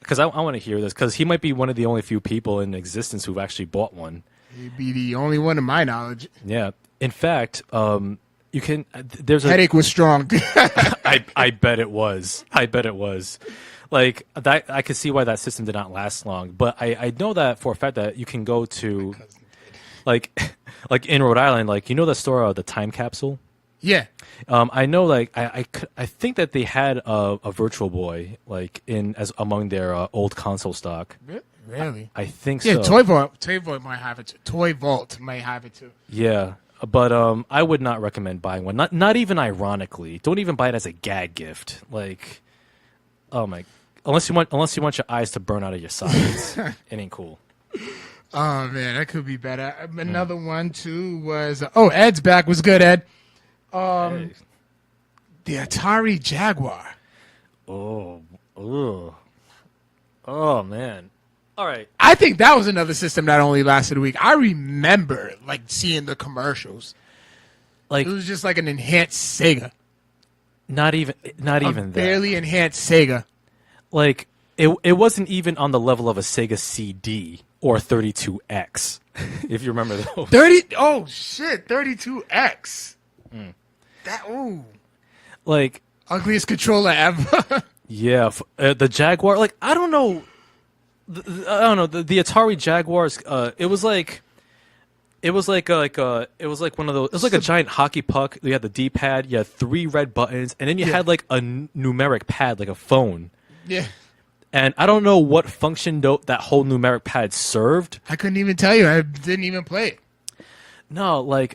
because I want to hear this. Because he might be one of the only few people in existence who've actually bought one. he'd be the only one to my knowledge. Yeah. In fact, you can. There's a Headache was strong. I bet it was. I bet it was. Like that, I could see why that system did not last long. But I know that for a fact that you can go to, like in Rhode Island, like you know the store, the Time Capsule. Yeah. I know, like I think that they had a Virtual Boy like as among their old console stock. Really? I think Yeah, so. Toy Vault might have it too. Toy Vault might have it too. Yeah, but I would not recommend buying one. Not even ironically. Don't even buy it as a gag gift. Like, oh my, unless you want your eyes to burn out of your sockets, it ain't cool. Oh man, that could be better. Another one too was Ed's back. Was good, Ed. Hey. The Atari Jaguar. Oh, ugh. Oh man. All right. I think that was another system that only lasted a week. I remember like seeing the commercials. Like It was just like an enhanced Sega. not even that. Barely enhanced Sega. Like it wasn't even on the level of a Sega CD or 32X, if you remember those. 32X. That Like ugliest controller ever. yeah, the Jaguar. Like I don't know. I don't know the Atari Jaguars. It was like one of those. It was like a giant hockey puck. You had the D-pad. You had 3 red buttons, and then you had like a numeric pad, like a phone. Yeah. And I don't know what function that whole numeric pad served. I couldn't even tell you. I didn't even play it. No, I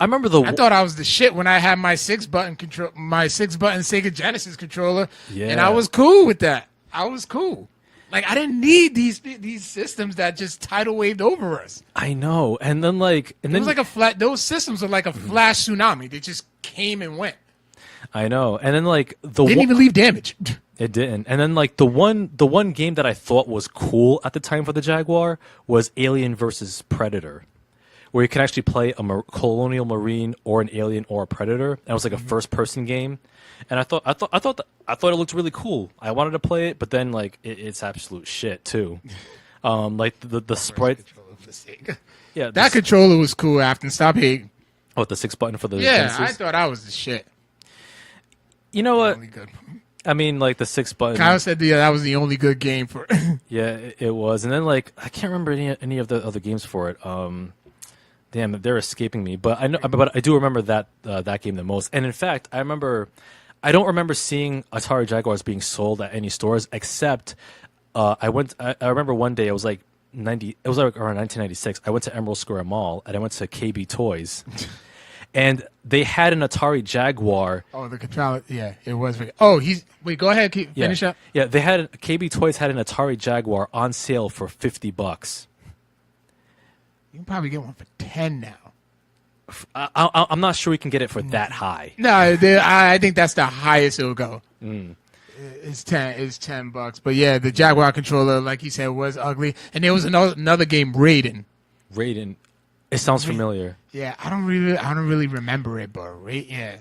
remember I thought I was the shit when I had my 6-button Sega Genesis controller, and I Yeah. was cool with that. I was cool. Like I didn't need these systems that just tidal waved over us. I know, and then It was like a flat. Those systems are like a flash tsunami. They just came and went. I know, and then like They didn't even leave damage. It didn't. And then like the one game that I thought was cool at the time for the Jaguar was Alien versus Predator, where you can actually play a colonial marine or an alien or a predator. And it was like a first person game. And I thought it looked really cool. I wanted to play it, but then like it's absolute shit too. Like the sprite. Yeah, That controller was cool. After stop hating. the 6 button for the Yeah, Genesis? I thought I was the shit. You know what? Only good. I mean, like the 6 button. Kyle said that was the only good game for. Yeah, it was. And then like I can't remember any of the other games for it. Damn, they're escaping me. But I do remember that game the most. And in fact, I don't remember seeing Atari Jaguars being sold at any stores except I remember one day it was like around 1996. I went to Emerald Square Mall and I went to KB Toys. And they had an Atari Jaguar. Oh, the controller. Yeah, it was. Wait. Go ahead. Finish up. Yeah, KB Toys had an Atari Jaguar on sale for $50. You can probably get one for 10 now. I'm not sure we can get it for that high. No, I think that's the highest it'll go. It's $10. But yeah, the Jaguar controller, like you said, was ugly. And there was another game, Raiden. Raiden, it sounds familiar. Yeah, I don't really remember it, but yeah.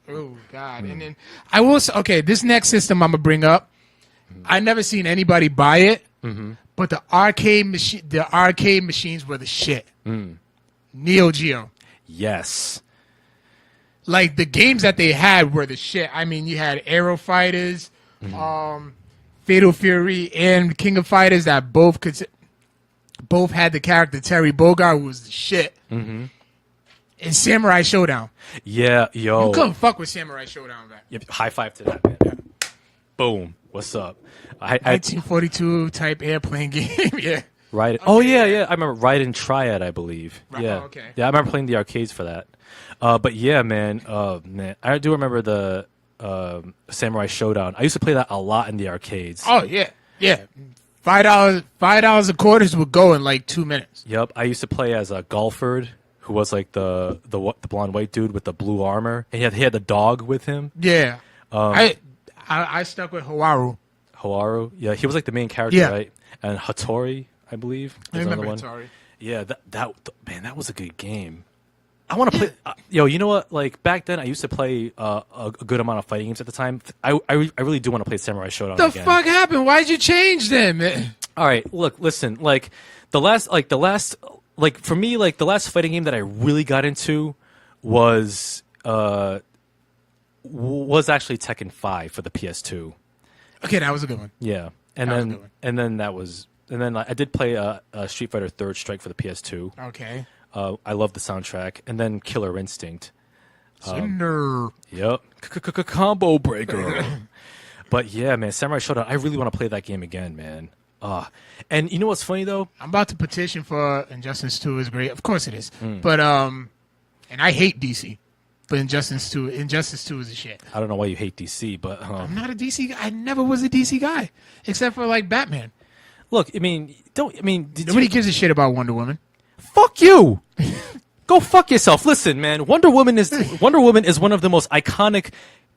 Oh God. And then I will say, okay, this next system I'm gonna bring up. I never seen anybody buy it, but the arcade machines were the shit. Neo Geo. Yes. Like the games that they had were the shit. I mean, you had Aero Fighters, Fatal Fury, and King of Fighters that both had the character Terry Bogard, who was the shit. And Samurai Showdown. Yeah, yo. You couldn't fuck with Samurai Showdown back. Yep, high five to that, man. Yeah. Boom. What's up? I 1942 type airplane game. Yeah. Raiden. Oh yeah. I remember Raiden Triad, I believe. Yeah. Oh, okay. Yeah, I remember playing the arcades for that. But yeah, man. I do remember the Samurai Showdown. I used to play that a lot in the arcades. Oh yeah. Yeah. $5 a quarters would go in like 2 minutes. Yep, I used to play as a Golford, who was like the blonde white dude with the blue armor, and he had the dog with him. Yeah. I stuck with Hawaru. Hoaru, yeah, he was like the main character, Yeah. right? And Hattori, I believe, I is remember another one. Atari. Yeah, man, that was a good game. I want to play. Yo, you know what? Like back then, I used to play a good amount of fighting games at the time. I really do want to play Samurai Shodown The again. fuck happened? Why'd you change them? All right, look, listen. Like the last, for me, like the last fighting game that I really got into was actually Tekken 5 for the PS2. Okay, that was a good one. Yeah, and That was a good one. then I did play Street Fighter Third Strike for the PS2. Okay. I love the soundtrack, and then Killer Instinct. Cinder. Yep, combo breaker. But yeah, man, Samurai Shodown. I really want to play that game again, man. And you know what's funny though? I'm about to petition for Injustice 2 is great. Of course it is. Hmm. But and I hate DC. But Injustice 2 is a shit. I don't know why you hate DC, but I'm not a DC guy. I never was a DC guy. Except for like Batman. look, I mean, did Nobody you, gives a shit about Wonder Woman. fuck you. Go fuck yourself. Listen, man, Wonder Woman is one of the most iconic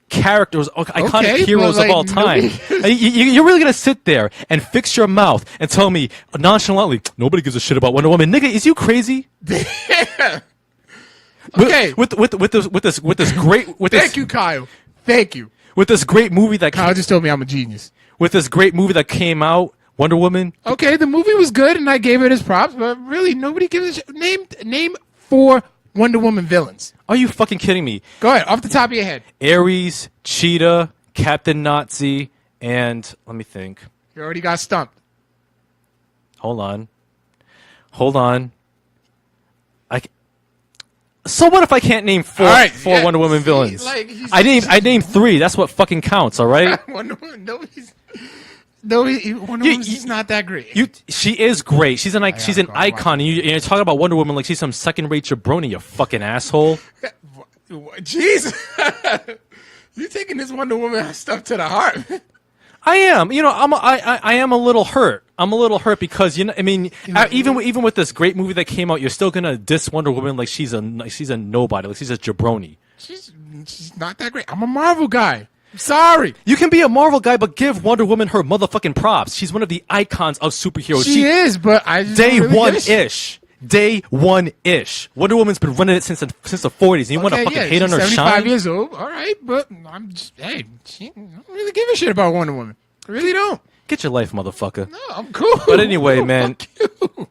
characters, iconic Okay, heroes but, of all time. You're really gonna sit there and fix your mouth and tell me nonchalantly nobody gives a shit about Wonder Woman, nigga? Is you crazy? Okay. With this great Thank you, Kyle. Thank you. with this great movie that Kyle just told me I'm a genius. with this great movie that came out, Wonder Woman. Okay, the movie was good and I gave it his props, but really nobody gives a shit. Name 4 Wonder Woman villains. Are you fucking kidding me? Go ahead, off the top of your head. Ares, Cheetah, Captain Nazi, and let me think. You already got stumped. Hold on. So what if I can't name four All right, yeah, Wonder Woman see, villains? like, he's- I named 3. That's what fucking counts. All right. Wonder Woman, Wonder Woman's just not that great. She is great. She's an gotta go watch icon. And you're talking about Wonder Woman like she's some second-rate jabroni. You fucking asshole. Jeez. You taking this Wonder Woman stuff to the heart. I am. You know, I am a little hurt. I'm a little hurt because even with this great movie that came out, you're still gonna diss Wonder Woman like she's a nobody, like she's a jabroni. She's not that great. I'm a Marvel guy. I'm sorry. You can be a Marvel guy, but give Wonder Woman her motherfucking props. She's one of the icons of superheroes. She is, but I just Day don't really one give a shit. ish. Day one ish. Wonder Woman's been running it since the 40s. And you want to Okay, fucking yeah, hate on she's her 75 shine? years old. All right, but I'm just I don't really give a shit about Wonder Woman. I really don't. Get your life, motherfucker. No, I'm cool. But anyway, man. Fuck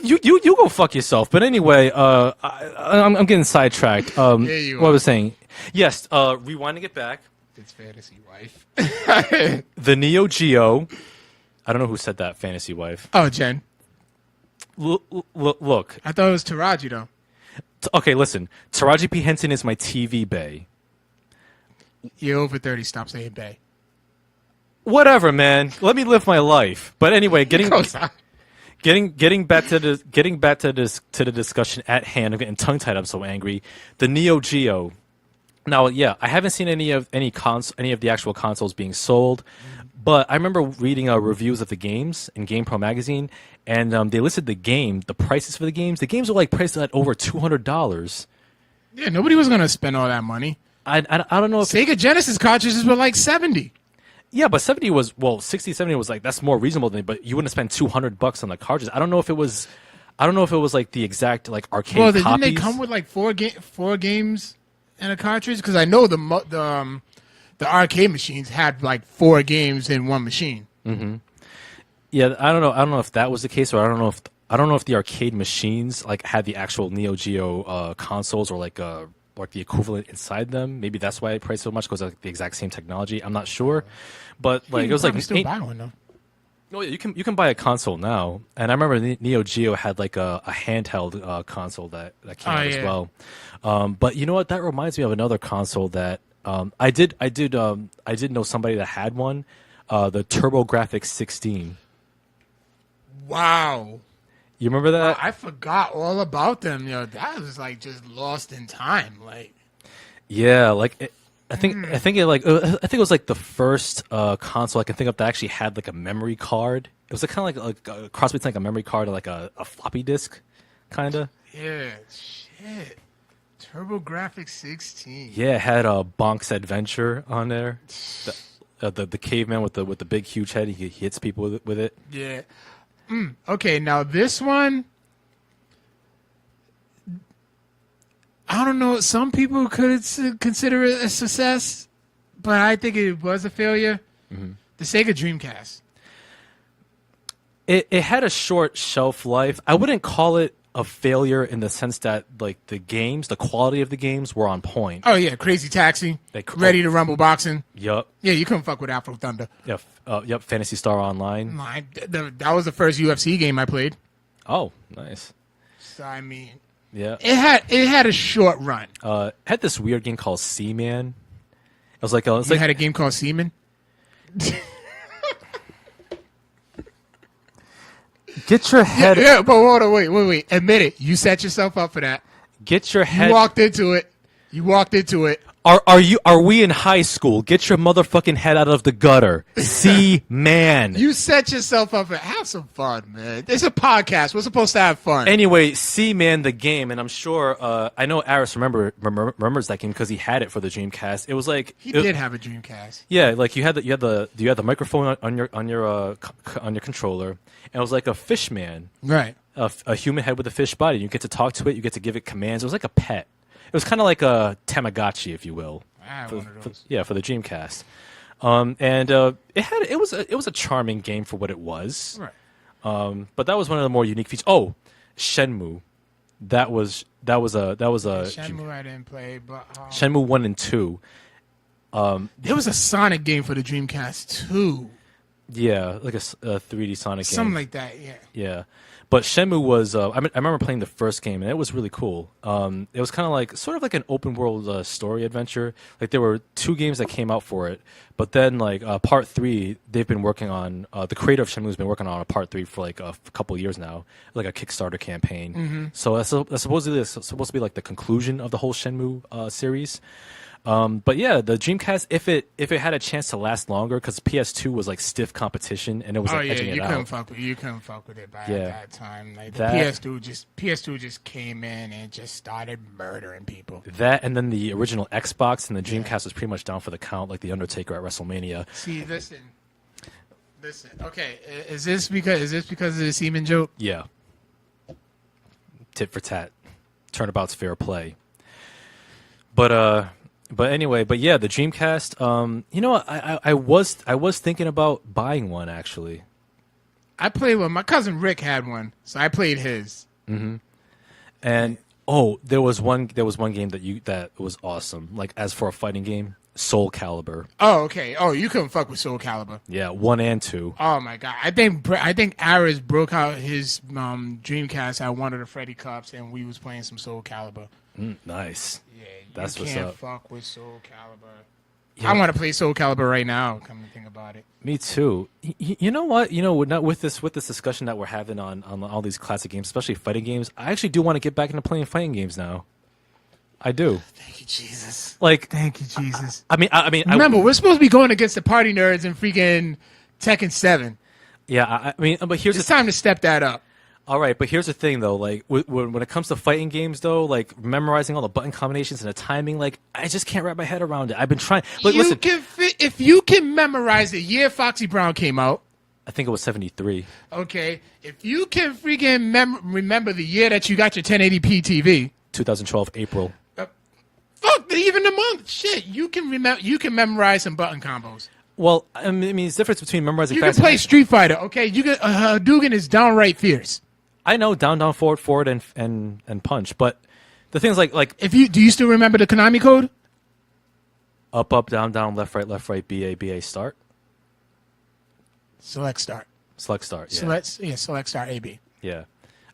you. You go fuck yourself. But anyway, I'm getting sidetracked. you What I are. was saying. Yes, rewinding it back. It's fantasy wife. The Neo Geo. I don't know who said that, fantasy wife. Oh, Jen. Look. I thought it was Taraji though. Okay, listen. Taraji P. Henson is my TV bae. You're over 30. Stop saying bae. Whatever, man. Let me live my life. But anyway, getting back to the discussion at hand. I'm getting tongue tied. I'm so angry. The Neo Geo. Now, yeah, I haven't seen any of the actual consoles being sold, but I remember reading reviews of the games in GamePro magazine, and they listed the prices for the games. The games were like priced at over $200. Yeah, nobody was gonna spend all that money. I don't know if Sega Genesis cartridges were like 70. yeah, but 60, 70 was like that's more reasonable than. But you wouldn't spend $200 on the cartridge. I don't know if it was like the exact like arcade Well, copies. didn't they come with like four games and a cartridge? Because I know the arcade machines had like 4 games in one machine. Yeah, I don't know if that was the case, or I don't know if the arcade machines like had the actual Neo Geo consoles or like the equivalent inside them. Maybe that's why it priced so much because like the exact same technology. I'm not sure, but like it was like still buy one though. oh yeah, you can buy a console now. And I remember Neo Geo had like a handheld console that came out as yeah. well. But you know what? That reminds me of another console that I did know somebody that had one. The TurboGrafx 16. Wow. You remember that? I forgot all about them. That was like just lost in time. Like, Yeah, like I think it was like the first console I can think of that actually had like a memory card. It was kind of like a cross between like a memory card and like a floppy disk, kind of. Yeah, shit. TurboGrafx 16. Yeah, it had Bonk's Adventure on there. The caveman with the big huge head. He hits people with it. Yeah. Okay, now this one, I don't know. Some people could consider it a success, but I think it was a failure. The Sega Dreamcast. It had a short shelf life. I wouldn't call it a failure in the sense that like the quality of the games were on point. Oh yeah, Crazy Taxi, Ready to Rumble Boxing. Yup. Yeah, you couldn't fuck with Afro Thunder. Yep. Phantasy Star Online. That was the first UFC game I played. Oh, nice. So I mean, Yeah. it had a short run. It had this weird game called Seaman. It was like You had a game called Seaman. Get your head. Yeah, but hold on, wait. Admit it. You set yourself up for that. Get your head. You walked into it. Are we in high school? Get your motherfucking head out of the gutter. See, man. You set yourself up for have some fun, man. It's a podcast. We're supposed to have fun. Anyway, See, man, the game, and I'm sure I know Aris remembers that game because he had it for the Dreamcast. It was like he did have a Dreamcast. Yeah, like you had the microphone on your controller, and it was like a fish man, Right. a human head with a fish body. You get to talk to it. You get to give it commands. It was like a pet. It was kind of like a Tamagotchi, if you will. One of those. For the Dreamcast. It was a charming game for what it was. Right. But that was one of the more unique features. Oh, Shenmue. That was a Shenmue I didn't play, but Shenmue 1 and 2. there was a Sonic game for the Dreamcast too. Yeah, like a 3D Sonic game. Something like that, yeah. Yeah. But Shenmue was, I remember playing the first game, and it was really cool. It was kind of like, sort of like an open world story adventure. Like, there were 2 games that came out for it, but then, like, part 3, they've been working on, the creator of Shenmue has been working on a part 3 for, like, a couple of years now, like a Kickstarter campaign. Mm-hmm. So that's supposed to be, like, the conclusion of the whole Shenmue series. But yeah, the Dreamcast, if it had a chance to last longer, because PS2 was like stiff competition and it was like edging it out. You couldn't fuck with it at that time. Like the That- PS2 just came in and just started murdering people. That and then the original Xbox and the Dreamcast was pretty much down for the count, like the Undertaker at WrestleMania. See, listen. Okay, is this because of the semen joke? Yeah, tit for tat, turnabout's fair play. But anyway, yeah, the Dreamcast. You know what? I was thinking about buying one actually. I played one. My cousin Rick had one, so I played his. And there was one game that was awesome. Like as for a fighting game, Soul Calibur. Oh, okay. Oh, you couldn't fuck with Soul Calibur. Yeah, 1 and 2. Oh my god. I think Aris broke out his Dreamcast at one of the Freddy Cups, and we was playing some Soul Calibur. Nice. Yeah, That's you what's can't up. fuck with Soul Calibur. Yeah. I want to play Soul Calibur right now. Come to think about it. Me too. You know what? Not with this discussion that we're having on all these classic games, especially fighting games. I actually do want to get back into playing fighting games now. I do. Thank you, Jesus. Like, Thank you, Jesus. I mean, Remember, we're supposed to be going against the party nerds in freaking Tekken 7. Yeah, I mean, but here's It's time to step that up. all right. But here's the thing, though. Like, when it comes to fighting games, though, like memorizing all the button combinations and the timing, like, I just can't wrap my head around it. I've been trying. Look, listen. If you can memorize the year Foxy Brown came out, I think it was 73. okay. If you can freaking remember the year that you got your 1080p TV, 2012 April. fuck, even the month, shit, you can remember. You can memorize some button combos. Well, I mean, it's the difference between memorizing. You can fast play Street Fighter, okay? You can. Hadouken is downright fierce. I know down, forward, and punch. But the thing is, like Do you still remember the Konami code? up, down, left, right, BA, start, Select start. select start. Yeah. Select start AB. Yeah.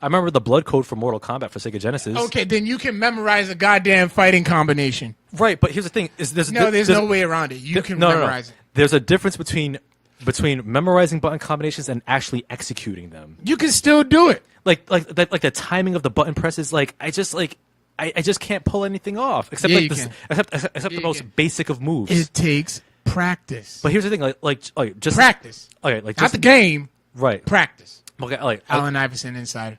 I remember the blood code for Mortal Kombat for Sega Genesis. Okay, then you can memorize a goddamn fighting combination. Right, but here's the thing: there's no way around it. You can memorize it. There's a difference between memorizing button combinations and actually executing them. You can still do it. Like the timing of the button presses. Like I just like I just can't pull anything off except Yeah, like you this, can. except Yeah, the you most can. basic of moves. It takes practice. But here's the thing, like just Practice. Okay, like Not just the game. right. Practice. Okay, like Allen Iverson Insider.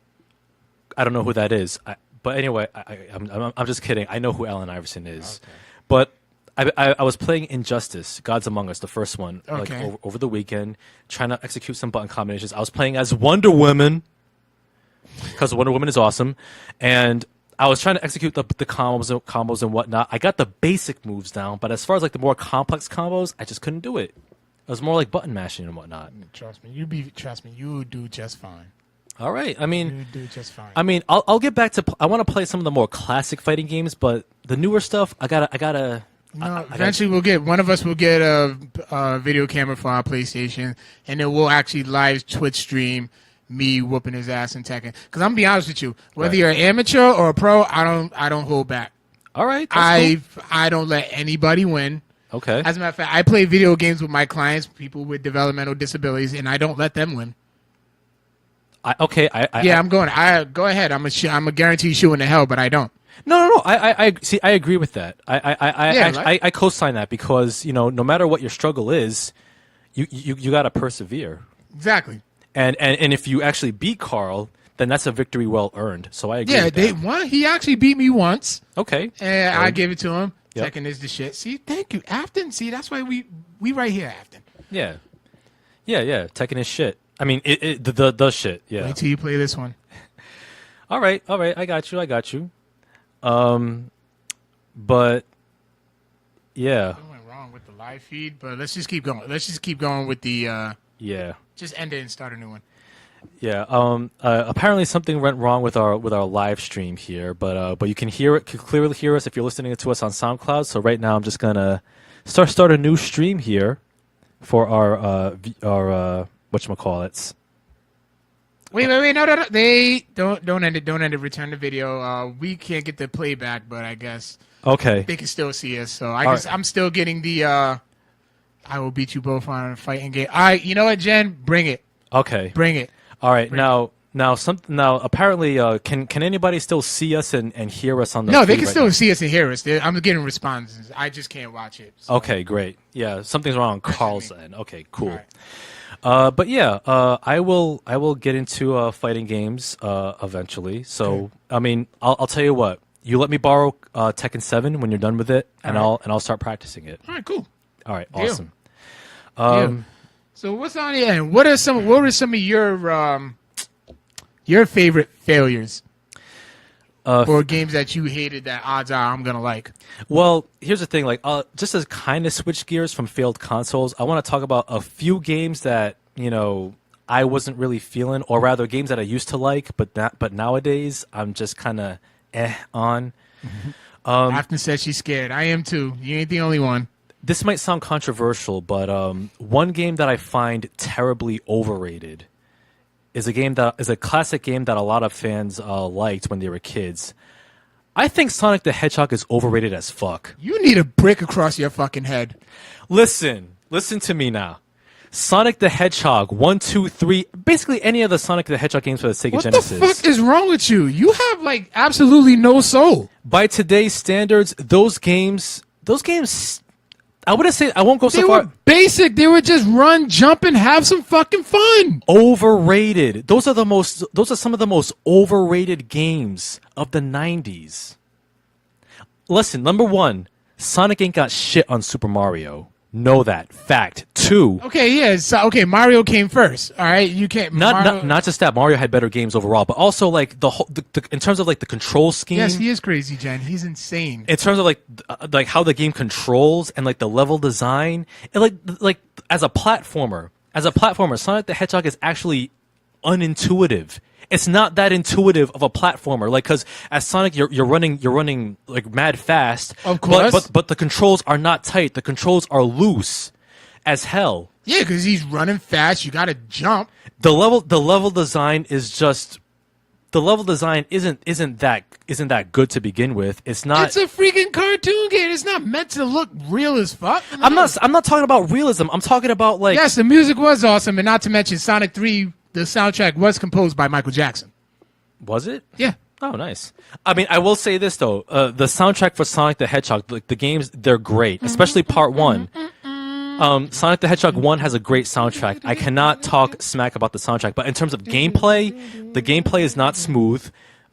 I don't know who that is. But anyway, I'm just kidding. I know who Allen Iverson is. But I was playing Injustice, Gods Among Us, the first one, like Okay. over the weekend, trying to execute some button combinations. I was playing as Wonder Woman because Wonder Woman is awesome, and I was trying to execute the combos and whatnot. I got the basic moves down, but as far as like the more complex combos, I just couldn't do it. It was more like button mashing and whatnot. Trust me, you do just fine. All right, I mean. You do just fine. I mean, I'll get back to. I want to play some of the more classic fighting games, but the newer stuff, I gotta. No, eventually one of us will get a video camera for our PlayStation, and then we'll actually live Twitch stream me whooping his ass in Tekken. Because I'm gonna be honest with you, whether Right. you're an amateur or a pro, I don't hold back. All right, that's I don't let anybody win. cool. Okay. As a matter of fact, I play video games with my clients, people with developmental disabilities, and I don't let them win. I'm going. Go ahead. I'm a guarantee shooting to hell, but I don't. No. I see. I agree with that. Yeah, like- I co-sign that because no matter what your struggle is, you gotta persevere. Exactly. And if you actually beat Carl, then that's a victory well earned. So I agree. Yeah, with that. won. He actually beat me once, Okay. and I gave it to him. Yep. Tekken is the shit. See, thank you, Afton. See, that's why we right here, Afton. Yeah. Tekken is shit. I mean, the shit. Yeah. Wait till you play this one. All right. I got you. But yeah, What went wrong with the live feed? But let's just keep going. Let's just keep going with the. yeah. Just end it and start a new one. Yeah. Apparently something went wrong with our live stream here, but you can clearly hear us if you're listening to us on SoundCloud. So right now I'm just gonna start a new stream here for our whatchamacallits. Wait, no. They don't end it. Don't end it. Return the video. We can't get the playback, but I guess Okay. they can still see us. So I All guess right. I'm still getting the. I will beat you both on a fighting game. All right, you know what, Jen? Bring it. Okay. Bring it. All right. Now apparently can anybody still see us and hear us on the No, they feed can right still now? see us and hear us. I'm getting responses. I just can't watch it. So. Okay, great. Yeah, something's wrong on Carl's me. end. Okay, cool. All right. But yeah, I will get into fighting games eventually. So I mean, I'll tell you what. You let me borrow Tekken 7 when you're done with it, and All I'll start practicing it. All right, cool. All right, Deal. awesome. Yeah. So what's on the end? What were some of your favorite failures or games that you hated that odds are I'm gonna like? Well, here's the thing. Like, just to kind of switch gears from failed consoles, I want to talk about a few games that I wasn't really feeling, or rather, games that I used to like, but nowadays I'm just kind of on. Afton said she's scared. I am too. You ain't the only one. This might sound controversial, but one game that I find terribly overrated is a classic game that a lot of fans liked when they were kids. I think Sonic the Hedgehog is overrated as fuck. You need a brick across your fucking head. Listen to me now. Sonic the Hedgehog 1, 2, 3, basically any of the Sonic the Hedgehog games for the Sega What Genesis. the fuck is wrong with you? You have like absolutely no soul. By today's standards, those games, I wouldn't say, I won't go They so were far. basic. They were just run, jump, and have some fucking fun. Overrated. Those are some of the most overrated games of the 90s. Listen, number one, Sonic ain't got shit on Super Mario. Know that. Fact. Two, Okay, yeah. So, okay, Mario came first. All right, you can't. Mario, not just that, Mario had better games overall, but also like the whole, in terms of like the control scheme. Yes, he is crazy, Jen. He's insane. In terms of like how the game controls and like the level design, and like as a platformer, Sonic the Hedgehog is actually unintuitive. It's not that intuitive of a platformer, like because as Sonic you're running like mad fast. Of course. but the controls are not tight. The controls are loose as hell. Yeah, because he's running fast. You got to jump. The level design is just isn't that good to begin with. It's not. It's a freaking cartoon game. It's not meant to look real as fuck. I'm not talking about realism. I'm talking about like. Yes, the music was awesome, and not to mention Sonic 3. The soundtrack was composed by Michael Jackson. Was it? Yeah. Oh, nice. I mean, I will say this though: the soundtrack for Sonic the Hedgehog, the games, they're great, especially Part One. Sonic the Hedgehog 1 has a great soundtrack. I cannot talk smack about the soundtrack, but in terms of gameplay, the gameplay is not smooth.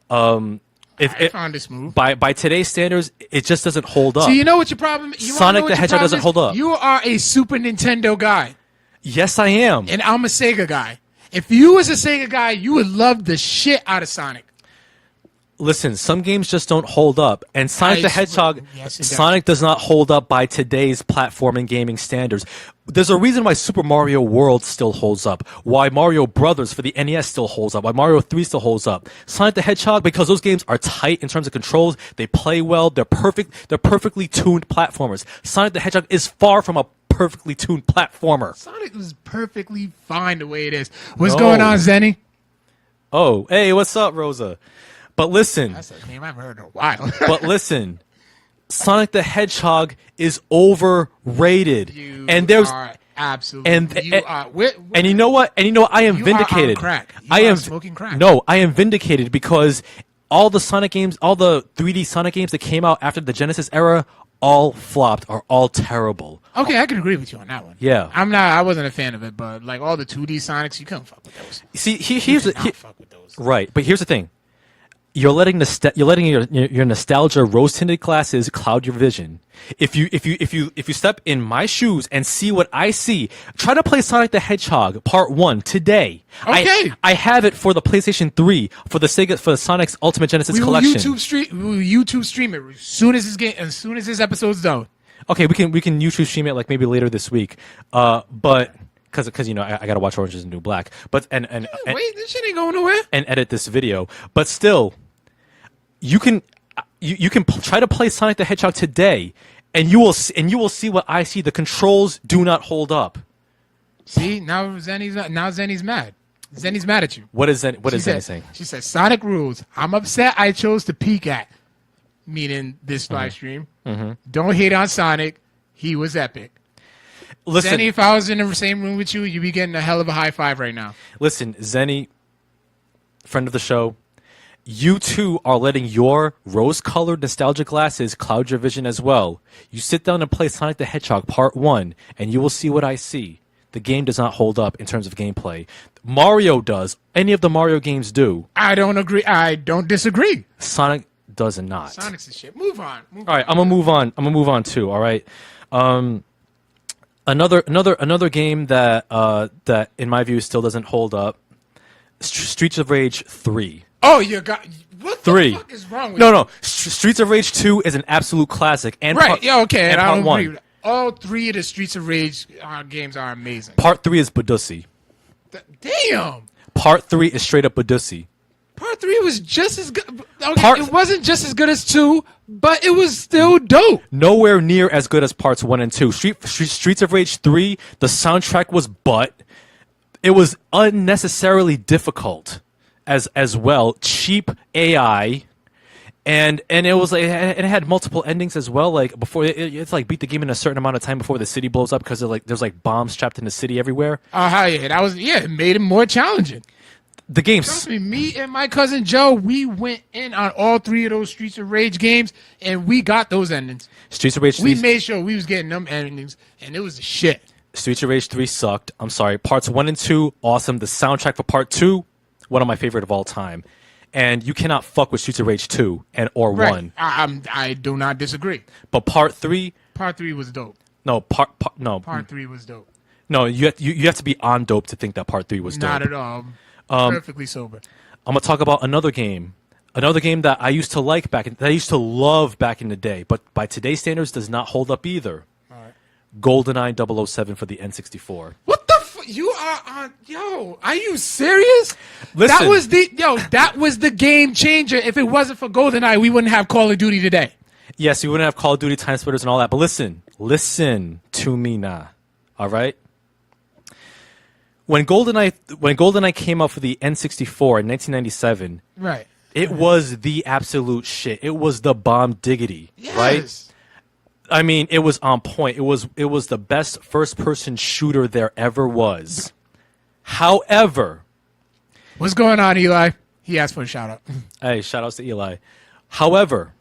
I found it smooth. By today's standards, it just doesn't hold up. So you know what your problem? You wanna Sonic know what the your Hedgehog problem doesn't is? hold up. You are a Super Nintendo guy, Yes, I am. and I'm a Sega guy. If you was a Sega guy, you would love the shit out of Sonic. Listen, some games just don't hold up, and Sonic the Hedgehog, Yes, it does. Sonic does not hold up by today's platforming gaming standards. There's a reason why Super Mario World still holds up, why Mario Brothers for the NES still holds up, why Mario 3 still holds up. Sonic the Hedgehog, because those games are tight in terms of controls, they play well, they're perfectly tuned platformers. Sonic the Hedgehog is far from a perfectly tuned platformer. Sonic was perfectly fine the way it is. What's No. going on, Zenny? Oh, hey, what's up, Rosa? But listen, That's a name I've heard in a while. but listen, Sonic the Hedgehog is overrated, You and there's are absolutely. and- you are. and you know what? And you know what? I am You are vindicated. on crack. You I are am smoking crack. No, I am vindicated because all the Sonic games, all the 3D Sonic games that came out after the Genesis era, all flopped, are all terrible. Okay, I can agree with you on that one. Yeah. I wasn't a fan of it, but like all the 2D Sonics, you couldn't fuck with those. See, here's the, Not fuck with those. right, but here's the thing. You're letting your nostalgia rose tinted glasses cloud your vision. If you step in my shoes and see what I see, try to play Sonic the Hedgehog Part 1 today. Okay. I have it for the PlayStation 3 for the Sonic's Ultimate Genesis We will collection. YouTube stream it as soon as this episode's done. Okay, we can YouTube stream it like maybe later this week. But because you know I gotta watch Orange Is the New Black. But and Wait, this shit ain't going nowhere. and edit this video. But still, you can try to play Sonic the Hedgehog today, and you will see what I see. The controls do not hold up. See, now Zenny's mad. Zenny's mad at you. What is Zenny She saying? She said, Sonic rules. I'm upset I chose to peek at, meaning this live stream. Don't hate on Sonic. He was epic. Listen, Zenny, if I was in the same room with you, you'd be getting a hell of a high five right now. listen, Zenny, friend of the show. You too are letting your rose-colored nostalgia glasses cloud your vision as well. You sit down and play Sonic the Hedgehog Part 1, and you will see what I see. The game does not hold up in terms of gameplay. Mario does. Any of the Mario games do. I don't agree. I don't disagree. Sonic does not. Sonic's the shit. Move on. All right, I'm gonna move on. I'm gonna move on too. All right. Another game that that in my view still doesn't hold up. Streets of Rage 3. Oh, you got what 3. the fuck is wrong with No, you? no. Streets of Rage 2 is an absolute classic. And Right, part, yeah, okay. And And I part don't 1. agree with that. All three of the Streets of Rage games are amazing. Part 3 is Badussi. Damn. Part 3 is straight up Badussi. Part 3 was just as good. Okay, Part- it wasn't just as good as 2, but it was still dope. Nowhere near as good as parts 1 and 2. Streets of Rage 3, the soundtrack was butt. It was unnecessarily difficult as well. Cheap AI. And it was like it had multiple endings as well. Like before, it's like beat the game in a certain amount of time before the city blows up because there's like bombs trapped in the city everywhere. It made it more challenging. The game's Trust me, me and my cousin Joe, we went in on all three of those Streets of Rage games, and we got those endings. Streets of Rage 3. We made sure we was getting them endings, and it was the shit. Streets of Rage 3 sucked. I'm sorry. Parts 1 and 2, awesome. The soundtrack for part 2, one of my favorite of all time. And you cannot fuck with Streets of Rage 2 or 1. I do not disagree. But part 3, Part 3 was dope. no, Part 3 was dope. no, you have to be on dope to think that part 3 was dope. Not at all. Perfectly sober. I'm gonna talk about another game that I used to like that I used to love back in the day, but by today's standards does not hold up either. All right. GoldenEye 007 for the N64. What the you are on? Yo, are you serious? Listen. That was the game changer. If it wasn't for GoldenEye, we wouldn't have Call of Duty today. Yes, you wouldn't have Call of Duty Time Splitters and all that, but listen to me now. All right? When GoldenEye came out for the N64 in 1997, Right. it was the absolute shit. It was the bomb diggity, right? Yes. I mean, it was on point. It was the best first-person shooter there ever was. However, What's going on, Eli? He asked for a shout out. Hey, shout outs to Eli. However,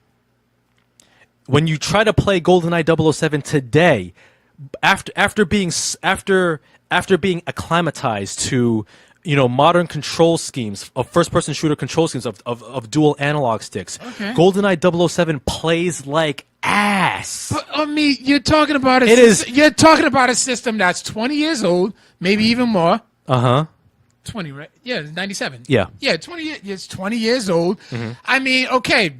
when you try to play GoldenEye 007 today, after being acclimatized to modern control schemes of first-person shooter control schemes of dual analog sticks, Okay. GoldenEye 007 plays like ass. But, I mean, you're talking about you're talking about a system that's 20 years old, maybe even more. 20, right? Yeah, it's 97. Yeah. Yeah, 20. It's 20 years old. I mean, okay.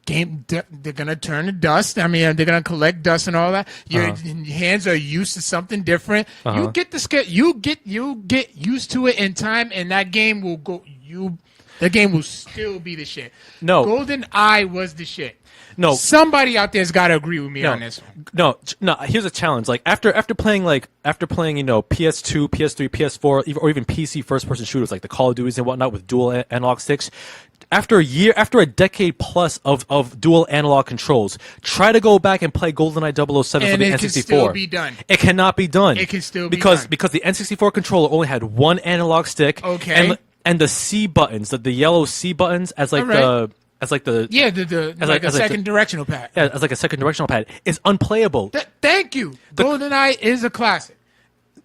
They're gonna turn to dust. I mean, they're gonna collect dust and all that. Your hands are used to something different. You get you get used to it in time, and that game will go. The game will still be the shit. No. Golden Eye was the shit. No. Somebody out there's got to agree with me on this one. No. Here's a challenge. Like after playing PS2, PS3, PS4, or even PC first-person shooters like the Call of Duties and whatnot with dual analog sticks. After a decade plus of dual analog controls, try to go back and play GoldenEye 007 for the N64. It can still be done. It cannot be done. It can still be because done. because the N64 controller only had one analog stick. Okay. And the C buttons, the yellow C buttons, as like All right. the Yeah, the second directional pad. as like a second directional pad is unplayable. Thank you. GoldenEye is a classic.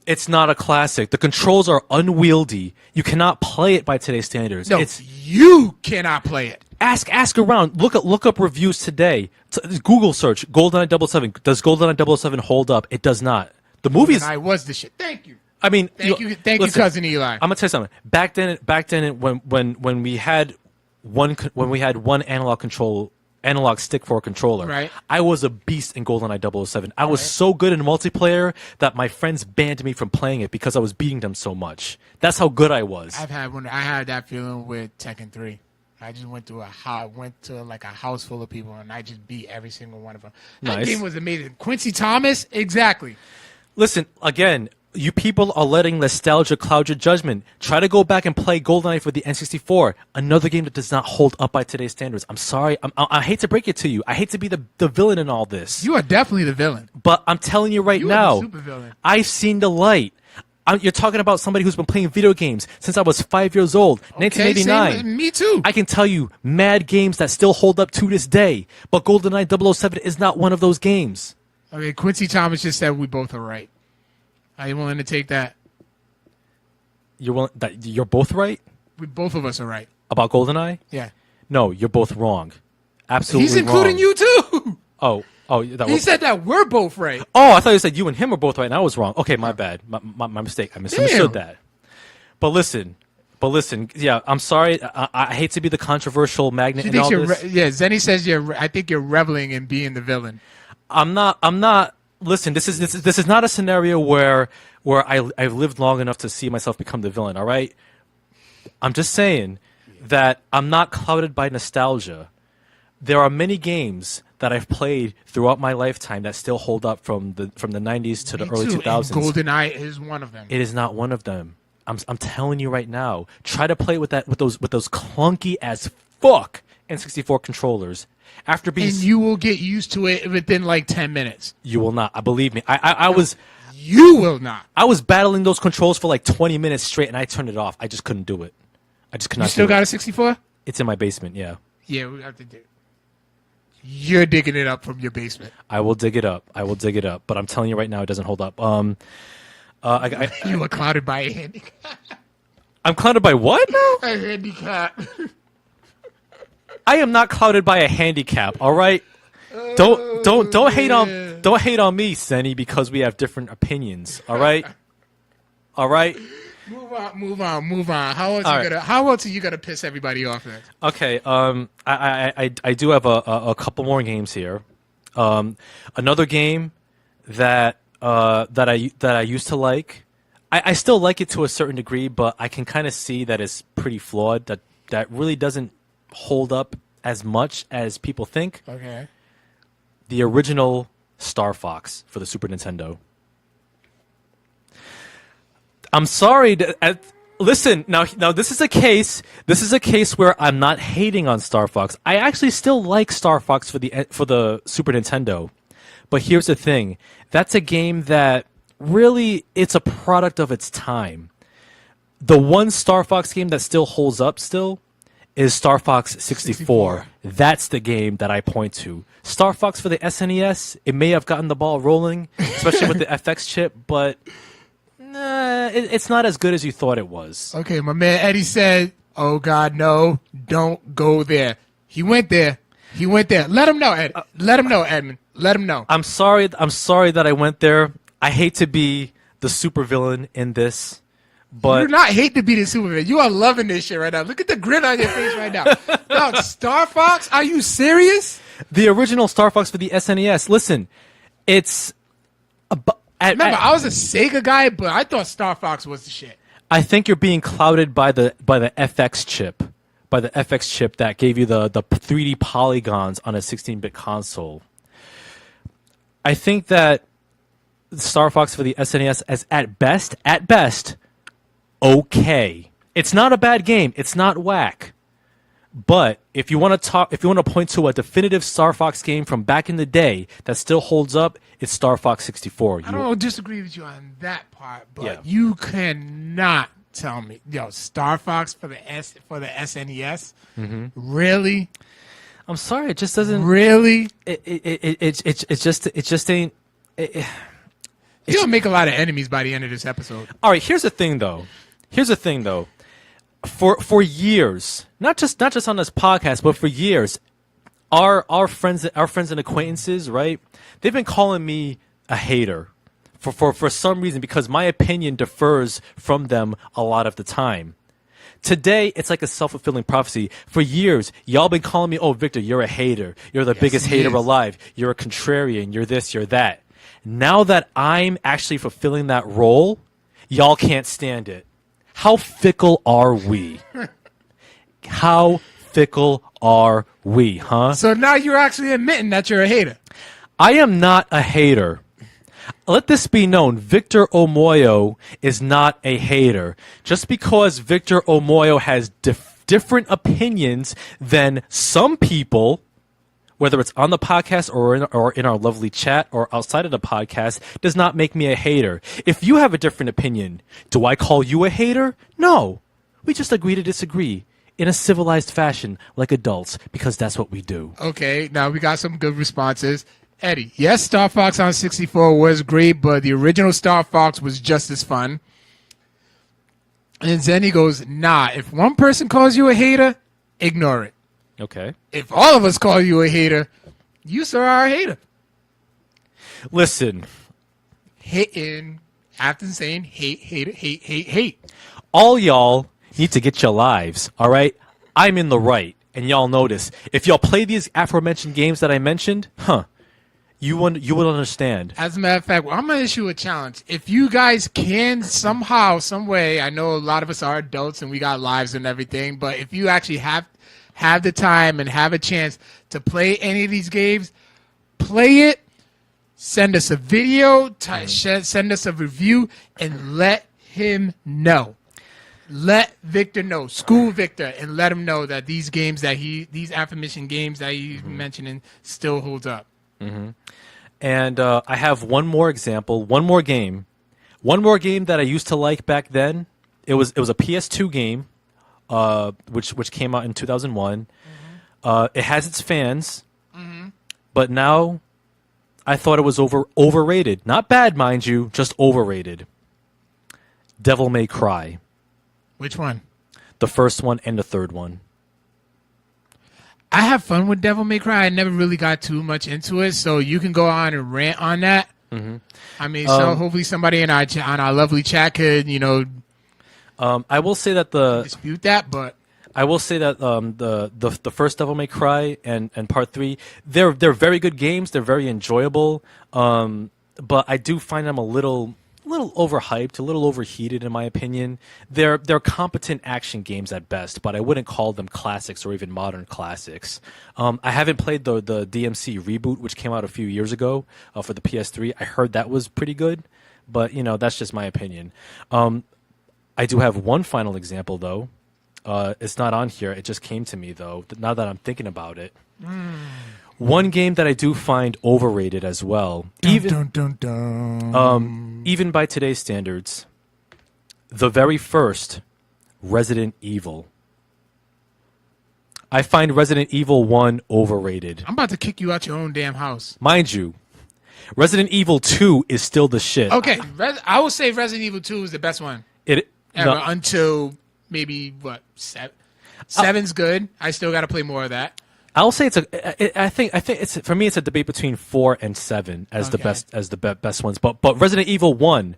It's not a classic. The controls are unwieldy. You cannot play it by today's standards. No, you cannot play it. Ask around. Look up reviews today. Google search GoldenEye 007. Does GoldenEye 007 hold up? It does not. The movies. GoldenEye was the shit. Thank you. I mean, Thank you, listen, cousin Eli. I'm gonna tell you something. Back then, when we had one analog stick for a controller, Right. I was a beast in GoldenEye 007. I was so good in multiplayer that my friends banned me from playing it because I was beating them so much. That's how good I was. I had that feeling with Tekken 3. I just went to like a house full of people and I just beat every single one of them. That Nice. game was amazing. Quincy Thomas, exactly. Listen, again, you people are letting nostalgia cloud your judgment. Try to go back and play GoldenEye for the N64, another game that does not hold up by today's standards. I'm sorry. I hate to break it to you. I hate to be the villain in all this. You are definitely the villain. But I'm telling you right You now, are the supervillain. I've seen the light. You're talking about somebody who's been playing video games since I was 5 years old, Okay, 1989. same with me too. I can tell you mad games that still hold up to this day, but GoldenEye 007 is not one of those games. Okay, Quincy Thomas just said we both are right. Are you willing to take that? You're both right Both of us are right. about GoldenEye? Yeah. No, you're both wrong. Absolutely He's including wrong. you too. Oh, that He was. said that we're both right. Oh, I thought you said you and him were both right, and I was wrong. Okay, my bad. My mistake. I misunderstood Damn. that. But listen. Yeah, I'm sorry. I hate to be the controversial magnet She in all thinks this. Zenny says I think you're reveling in being the villain. I'm not. Listen, this is not a scenario where I've lived long enough to see myself become the villain. All right. I'm just saying that I'm not clouded by nostalgia. There are many games that I've played throughout my lifetime that still hold up from the 90s to the Me early too, 2000s. and GoldenEye is one of them. It is not one of them. I'm telling you right now. Try to play with those clunky as fuck N64 controllers. After being And you will get used to it within like 10 minutes. you will not. I believe me. I was You will not. I was battling those controls for like 20 minutes straight, and I turned it off. I just couldn't do it. I just could not. You still do got it. a 64? It's in my basement. Yeah, Yeah, we have to do it. You're digging it up from your basement. I will dig it up. But I'm telling you right now, it doesn't hold up. You were clouded by a handicap. I'm clouded by what? A handicap. I am not clouded by a handicap. All right. Don't hate on me, Senny, because we have different opinions. All right. All right. Move on. How else are you gonna piss everybody off then? Okay. I do have a couple more games here. Another game that I used to like. I still like it to a certain degree, but I can kind of see that it's pretty flawed. That really doesn't hold up as much as people think. Okay. The original Star Fox for the Super Nintendo. I'm sorry. Listen, now this is a case. This is a case where I'm not hating on Star Fox. I actually still like Star Fox for the Super Nintendo. But here's the thing. That's a game that really it's a product of its time. The one Star Fox game that still holds up still is Star Fox 64. That's the game that I point to. Star Fox for the SNES, it may have gotten the ball rolling, especially with the FX chip, but it's not as good as you thought it was. Okay, my man Eddie said, "Oh God, no! Don't go there." He went there. He went there. Let him know, Ed. Let him know, Edmund. Let him know. I'm sorry that I went there. I hate to be the supervillain in this, You but do not hate to be the Superman. You are loving this shit right now. Look at the grin on your face right now. No, Star Fox? Are you serious? the original Star Fox for the SNES, listen, it's Remember, I was a Sega guy, but I thought Star Fox was the shit. I think you're being clouded by the FX chip, that gave you the 3D polygons on a 16-bit console. I think that Star Fox for the SNES is at best, okay. It's not a bad game. It's not whack. But if you want to point to a definitive Star Fox game from back in the day that still holds up, it's Star Fox 64. I don't disagree with you on that part, but Yeah. you cannot tell me, Star Fox for the SNES? Really? I'm sorry, it just doesn't. Really? It just ain't. You're gonna make a lot of enemies by the end of this episode. All right, here's the thing though. For years, not just on this podcast, but for years, our friends and acquaintances, right? They've been calling me a hater for some reason because my opinion differs from them a lot of the time. Today, it's like a self-fulfilling prophecy. For years, y'all been calling me, "Oh, Victor, you're a hater. You're the biggest he hater is. alive. You're a contrarian. You're this, you're that." Now that I'm actually fulfilling that role, y'all can't stand it. How fickle are we? How fickle are we, huh? So now you're actually admitting that you're a hater. I am not a hater. Let this be known, Victor Omoyo is not a hater. Just because Victor Omoyo has different opinions than some people, whether it's on the podcast or in our lovely chat or outside of the podcast, does not make me a hater. If you have a different opinion, do I call you a hater? No. We just agree to disagree in a civilized fashion like adults because that's what we do. Okay, now we got some good responses. Eddie, yes, Star Fox on 64 was great, but the original Star Fox was just as fun. And Zenny goes, nah, if one person calls you a hater, ignore it. Okay. If all of us call you a hater, you sir are a hater. Listen, Hating after saying hate. all y'all need to get your lives, all right? I'm in the right, and y'all notice. If y'all play these aforementioned games that I mentioned, you would understand. As a matter of fact, I'm going to issue a challenge. If you guys can somehow, some way, I know a lot of us are adults and we got lives and everything, but if you actually have the time and have a chance to play any of these games, play it, send us a video, send us a review, and let him know. Let Victor know. School Victor and let him know that these games these aforementioned games that he's mentioning still holds up. And I have one more example, one more game that I used to like back then. It was a PS2 game, which came out in 2001. It has its fans, but now I thought it was overrated. Not bad, mind you, just overrated. Devil May Cry, Which one? the first one and the third one. I have fun with Devil May Cry. I never really got too much into it, so you can go on and rant on that. I mean, so hopefully somebody on our lovely chat could, I will say that dispute that, but the first Devil May Cry and Part 3, they're very good games. They're very enjoyable. But I do find them a little overhyped, a little overheated in my opinion. They're competent action games at best, but I wouldn't call them classics or even modern classics. I haven't played the DMC reboot, which came out a few years ago for the PS3. I heard that was pretty good, but that's just my opinion. I do have one final example though. It's not on here. It just came to me though. Now that I'm thinking about it. One game that I do find overrated as well, even by today's standards, the very first Resident Evil. I find Resident Evil 1 overrated. I'm about to kick you out your own damn house. Mind you, Resident Evil 2 is still the shit. Okay, I would say Resident Evil 2 is the best one It ever no, until maybe, what, 7? 7's good. I still got to play more of that. I'll say I think it's for me. It's a debate between 4 and 7 as the Okay. best ones. But Resident Evil 1,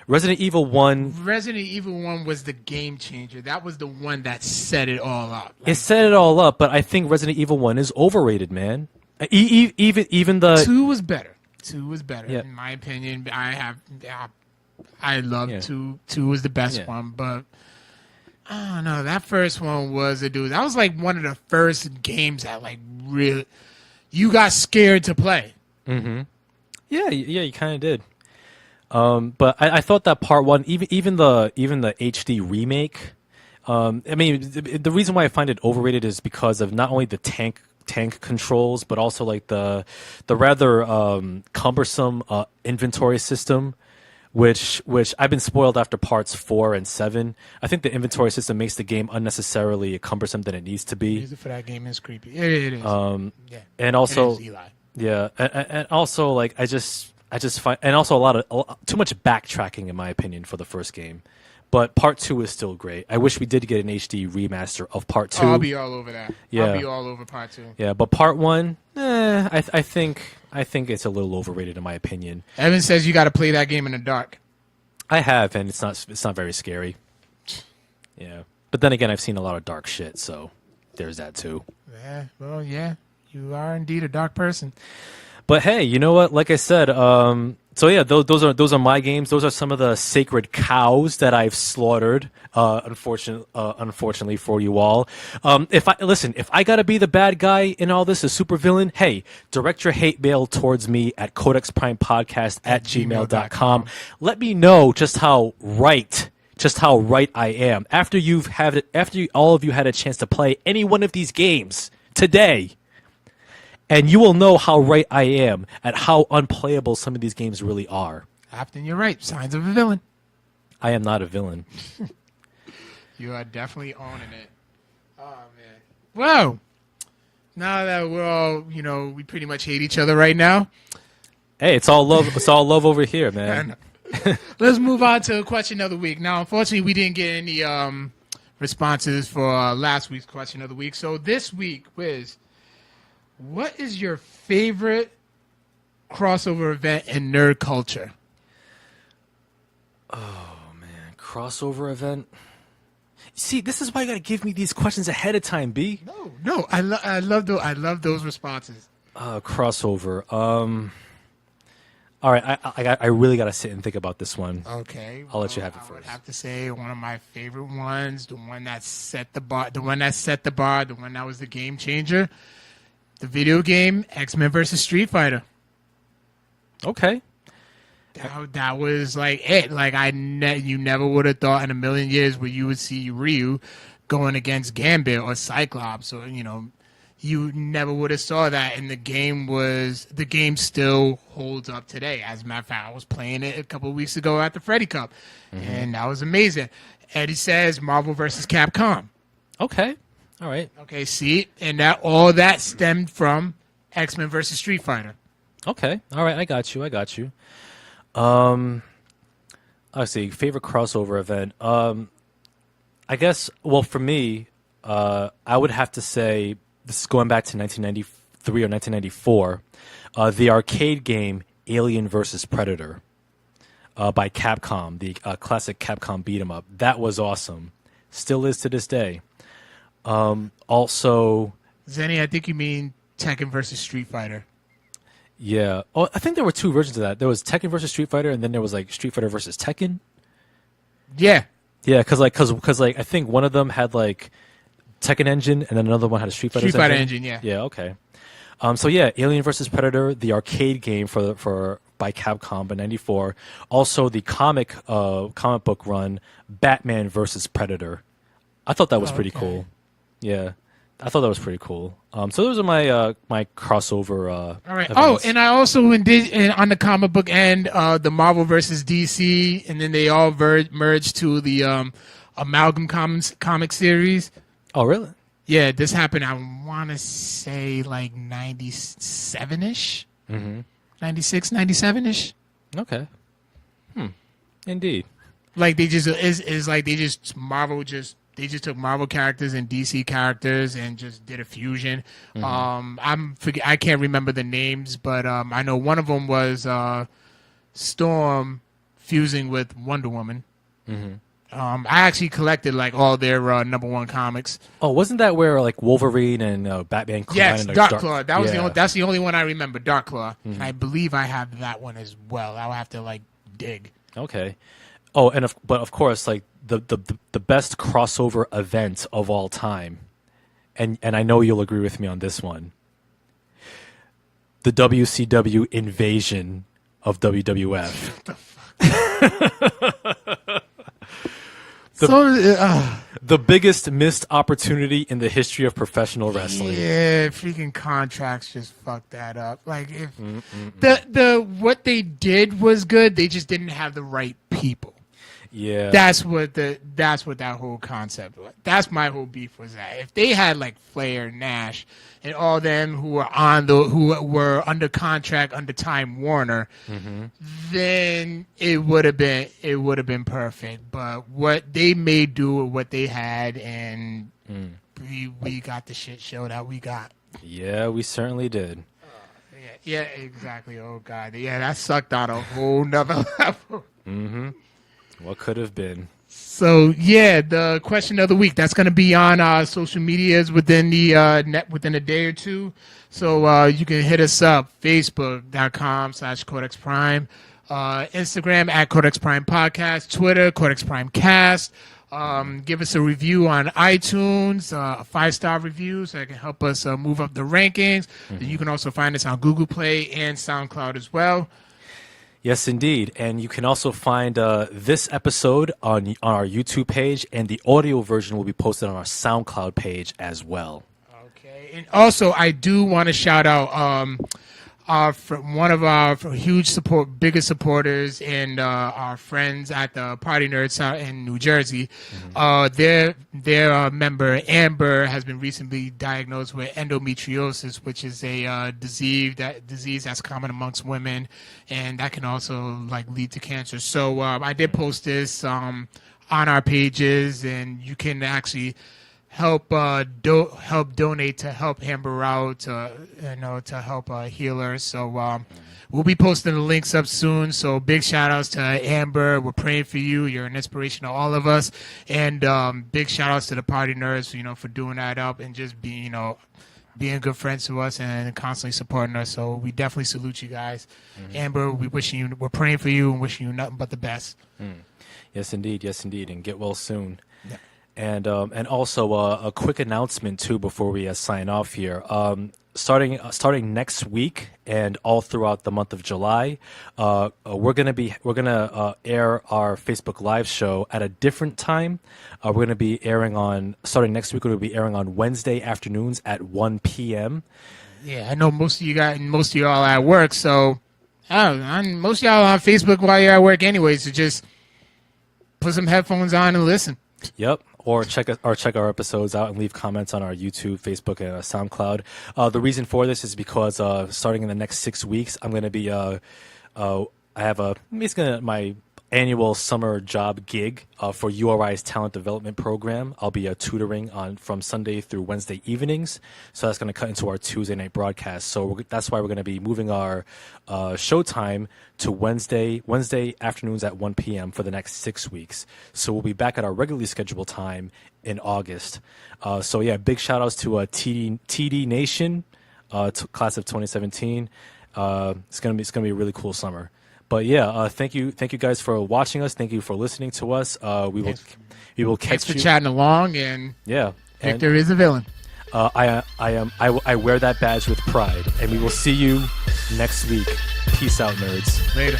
Resident Evil 1, Resident Evil 1 was the game changer. That was the one that set it all up. it set it all up. But I think Resident Evil 1 is overrated, man. Even the 2 was better. 2 was better, Yeah. in my opinion. I love Yeah. 2. 2 was the best Yeah. one, but I don't know. That first one was a dude. That was like one of the first games that like really you got scared to play. yeah, you kind of did. But I thought that part 1, even the HD remake. I mean, the reason why I find it overrated is because of not only the tank controls, but also like the rather cumbersome inventory system, which I've been spoiled after parts 4 and 7. I think the inventory system makes the game unnecessarily cumbersome than it needs to be. Music for that game is creepy. It is. Yeah. And also, It is, Eli. yeah, and also like I just find, and also a lot too much backtracking in my opinion for the first game. But part 2 is still great. I wish we did get an HD remaster of part 2. Oh, I'll be all over that. Yeah. I'll be all over part 2. Yeah, but part 1, I think it's a little overrated in my opinion. Evan says you got to play that game in the dark. I have, and it's not very scary. Yeah, but then again, I've seen a lot of dark shit, so there's that too. Yeah, well, yeah, you are indeed a dark person. But hey, you know what? Like I said, so yeah, those are my games. Those are some of the sacred cows that I've slaughtered. Unfortunately for you all. If I gotta be the bad guy in all this, a supervillain, hey, direct your hate mail towards me at codexprimepodcast@gmail.com. Let me know just how right I am. After all of you had a chance to play any one of these games today. And you will know how right I am at how unplayable some of these games really are. Often you're right. Signs of a villain. I am not a villain. You are definitely owning it. Oh, man. Well, now that we're all, we pretty much hate each other right now. Hey, it's all love. It's all love over here, man. Let's move on to question of the week. Now, unfortunately, we didn't get any responses for last week's question of the week. So this week, Wiz, what is your favorite crossover event in nerd culture? Oh man, crossover event. See, this is why you gotta give me these questions ahead of time, B. No, I love those responses. Crossover. All right, I really gotta sit and think about this one. Okay, I'll let you have it I would first. have to say one of my favorite ones, the one that set the bar, the one that was the game changer. The video game X-Men vs. Street Fighter. Okay. That was like it. Like you never would have thought in a million years where you would see Ryu going against Gambit or Cyclops, or you never would have saw that. And the game still holds up today. As a matter of fact, I was playing it a couple of weeks ago at the Freddy Cup, and that was amazing. Eddie says Marvel vs. Capcom. Okay. All right. Okay, see, and all that stemmed from X-Men vs. Street Fighter. Okay. All right. I got you. Let's see. Favorite crossover event. I guess. Well, for me, I would have to say this is going back to 1993 or 1994. The arcade game Alien vs. Predator by Capcom, the classic Capcom beat 'em up. That was awesome. Still is to this day. Also, Zenny, I think you mean Tekken versus Street Fighter. yeah. Oh, I think there were two versions of that. There was Tekken versus Street Fighter, and then there was like Street Fighter versus Tekken. Yeah. Yeah, because I think one of them had like Tekken engine, and then another one had a Street Fighter. Street Fighter engine, yeah. Yeah. Okay. So yeah, Alien versus Predator, the arcade game by Capcom by '94. Also, the comic book run Batman versus Predator. I thought that was pretty okay. cool. Yeah, I thought that was pretty cool. So those are my my crossover. All right. Events. Oh, and I also on the comic book end, the Marvel versus DC, and then they all merged to the Amalgam comic series. Oh, really? Yeah, this happened. I want to say like 97ish, 96, 97ish. Okay. Indeed. Like they just is like they just took Marvel characters and DC characters and just did a fusion. I can't remember the names, but I know one of them was Storm fusing with Wonder Woman. I actually collected like all their #1 comics. Oh, wasn't that where like Wolverine and Batman? Yes, combined Dark into Claw. That was that's the only one I remember. Dark Claw. And I believe I have that one as well. I'll have to like dig. Okay. Oh, but of course, like the best crossover event of all time, and I know you'll agree with me on this one. The WCW invasion of WWF. The biggest missed opportunity in the history of professional wrestling. Yeah, freaking contracts just fucked that up. Like if the what they did was good, they just didn't have the right people. Yeah. That's what that whole concept was. That's my whole beef was that. If they had like Flair, Nash, and all them who were under contract under Time Warner, then it would have been perfect. But what they made do with what they had, and we got the shit show that we got. Yeah, we certainly did. Yeah, exactly. Oh god, yeah, that sucked out a whole nother level. What could have been? So yeah, the question of the week that's going to be on our social medias within the within a day or two. So you can hit us up facebook.com/CodexPrime, Instagram @CodexPrime Podcast, Twitter Codex Prime Cast. Give us a review on iTunes, a 5-star review, so it can help us move up the rankings. You can also find us on Google Play and SoundCloud as well. Yes, indeed. And you can also find this episode on our YouTube page, and the audio version will be posted on our SoundCloud page as well. Okay. And also, I do want to shout out one of our biggest supporters and our friends at the Party Nerds out in New Jersey. Their member Amber has been recently diagnosed with endometriosis, which is a disease that's common amongst women, and that can also like lead to cancer. So I did post this on our pages, and you can actually help donate to help Amber out, to help heal her. So we'll be posting the links up soon. So big shout outs to Amber. We're praying for you. You're an inspiration to all of us. And big shout outs to the Party Nerds, for doing that up and just being good friends to us and constantly supporting us. So we definitely salute you guys. Amber, we're praying for you and wishing you nothing but the best. Yes, indeed. Yes, indeed. And get well soon. Yeah. And also a quick announcement too before we sign off here. Starting next week and all throughout the month of July, we're gonna air our Facebook Live show at a different time. We're gonna be starting next week. We're gonna be airing on Wednesday afternoons at 1 p.m. Yeah, I know most of y'all at work, so most of y'all on Facebook while you're at work anyway. So just put some headphones on and listen. Yep. Or check our episodes out and leave comments on our YouTube, Facebook, and SoundCloud. The reason for this is because starting in the next 6 weeks, I'm going to be I have my annual summer job gig for URI's talent development program. I'll be tutoring from Sunday through Wednesday evenings, so that's going to cut into our Tuesday night broadcast. So that's why we're going to be moving our show time to Wednesday afternoons at 1 p.m. for the next 6 weeks. So we'll be back at our regularly scheduled time in August. So yeah, big shout outs to TD Nation, class of 2017. It's gonna be a really cool summer. But yeah, thank you guys for watching us. Thank you for listening to us. We will catch Thanks for you. chatting along, and Yeah, Victor is a villain. I wear that badge with pride, and we will see you next week. Peace out, nerds. Later.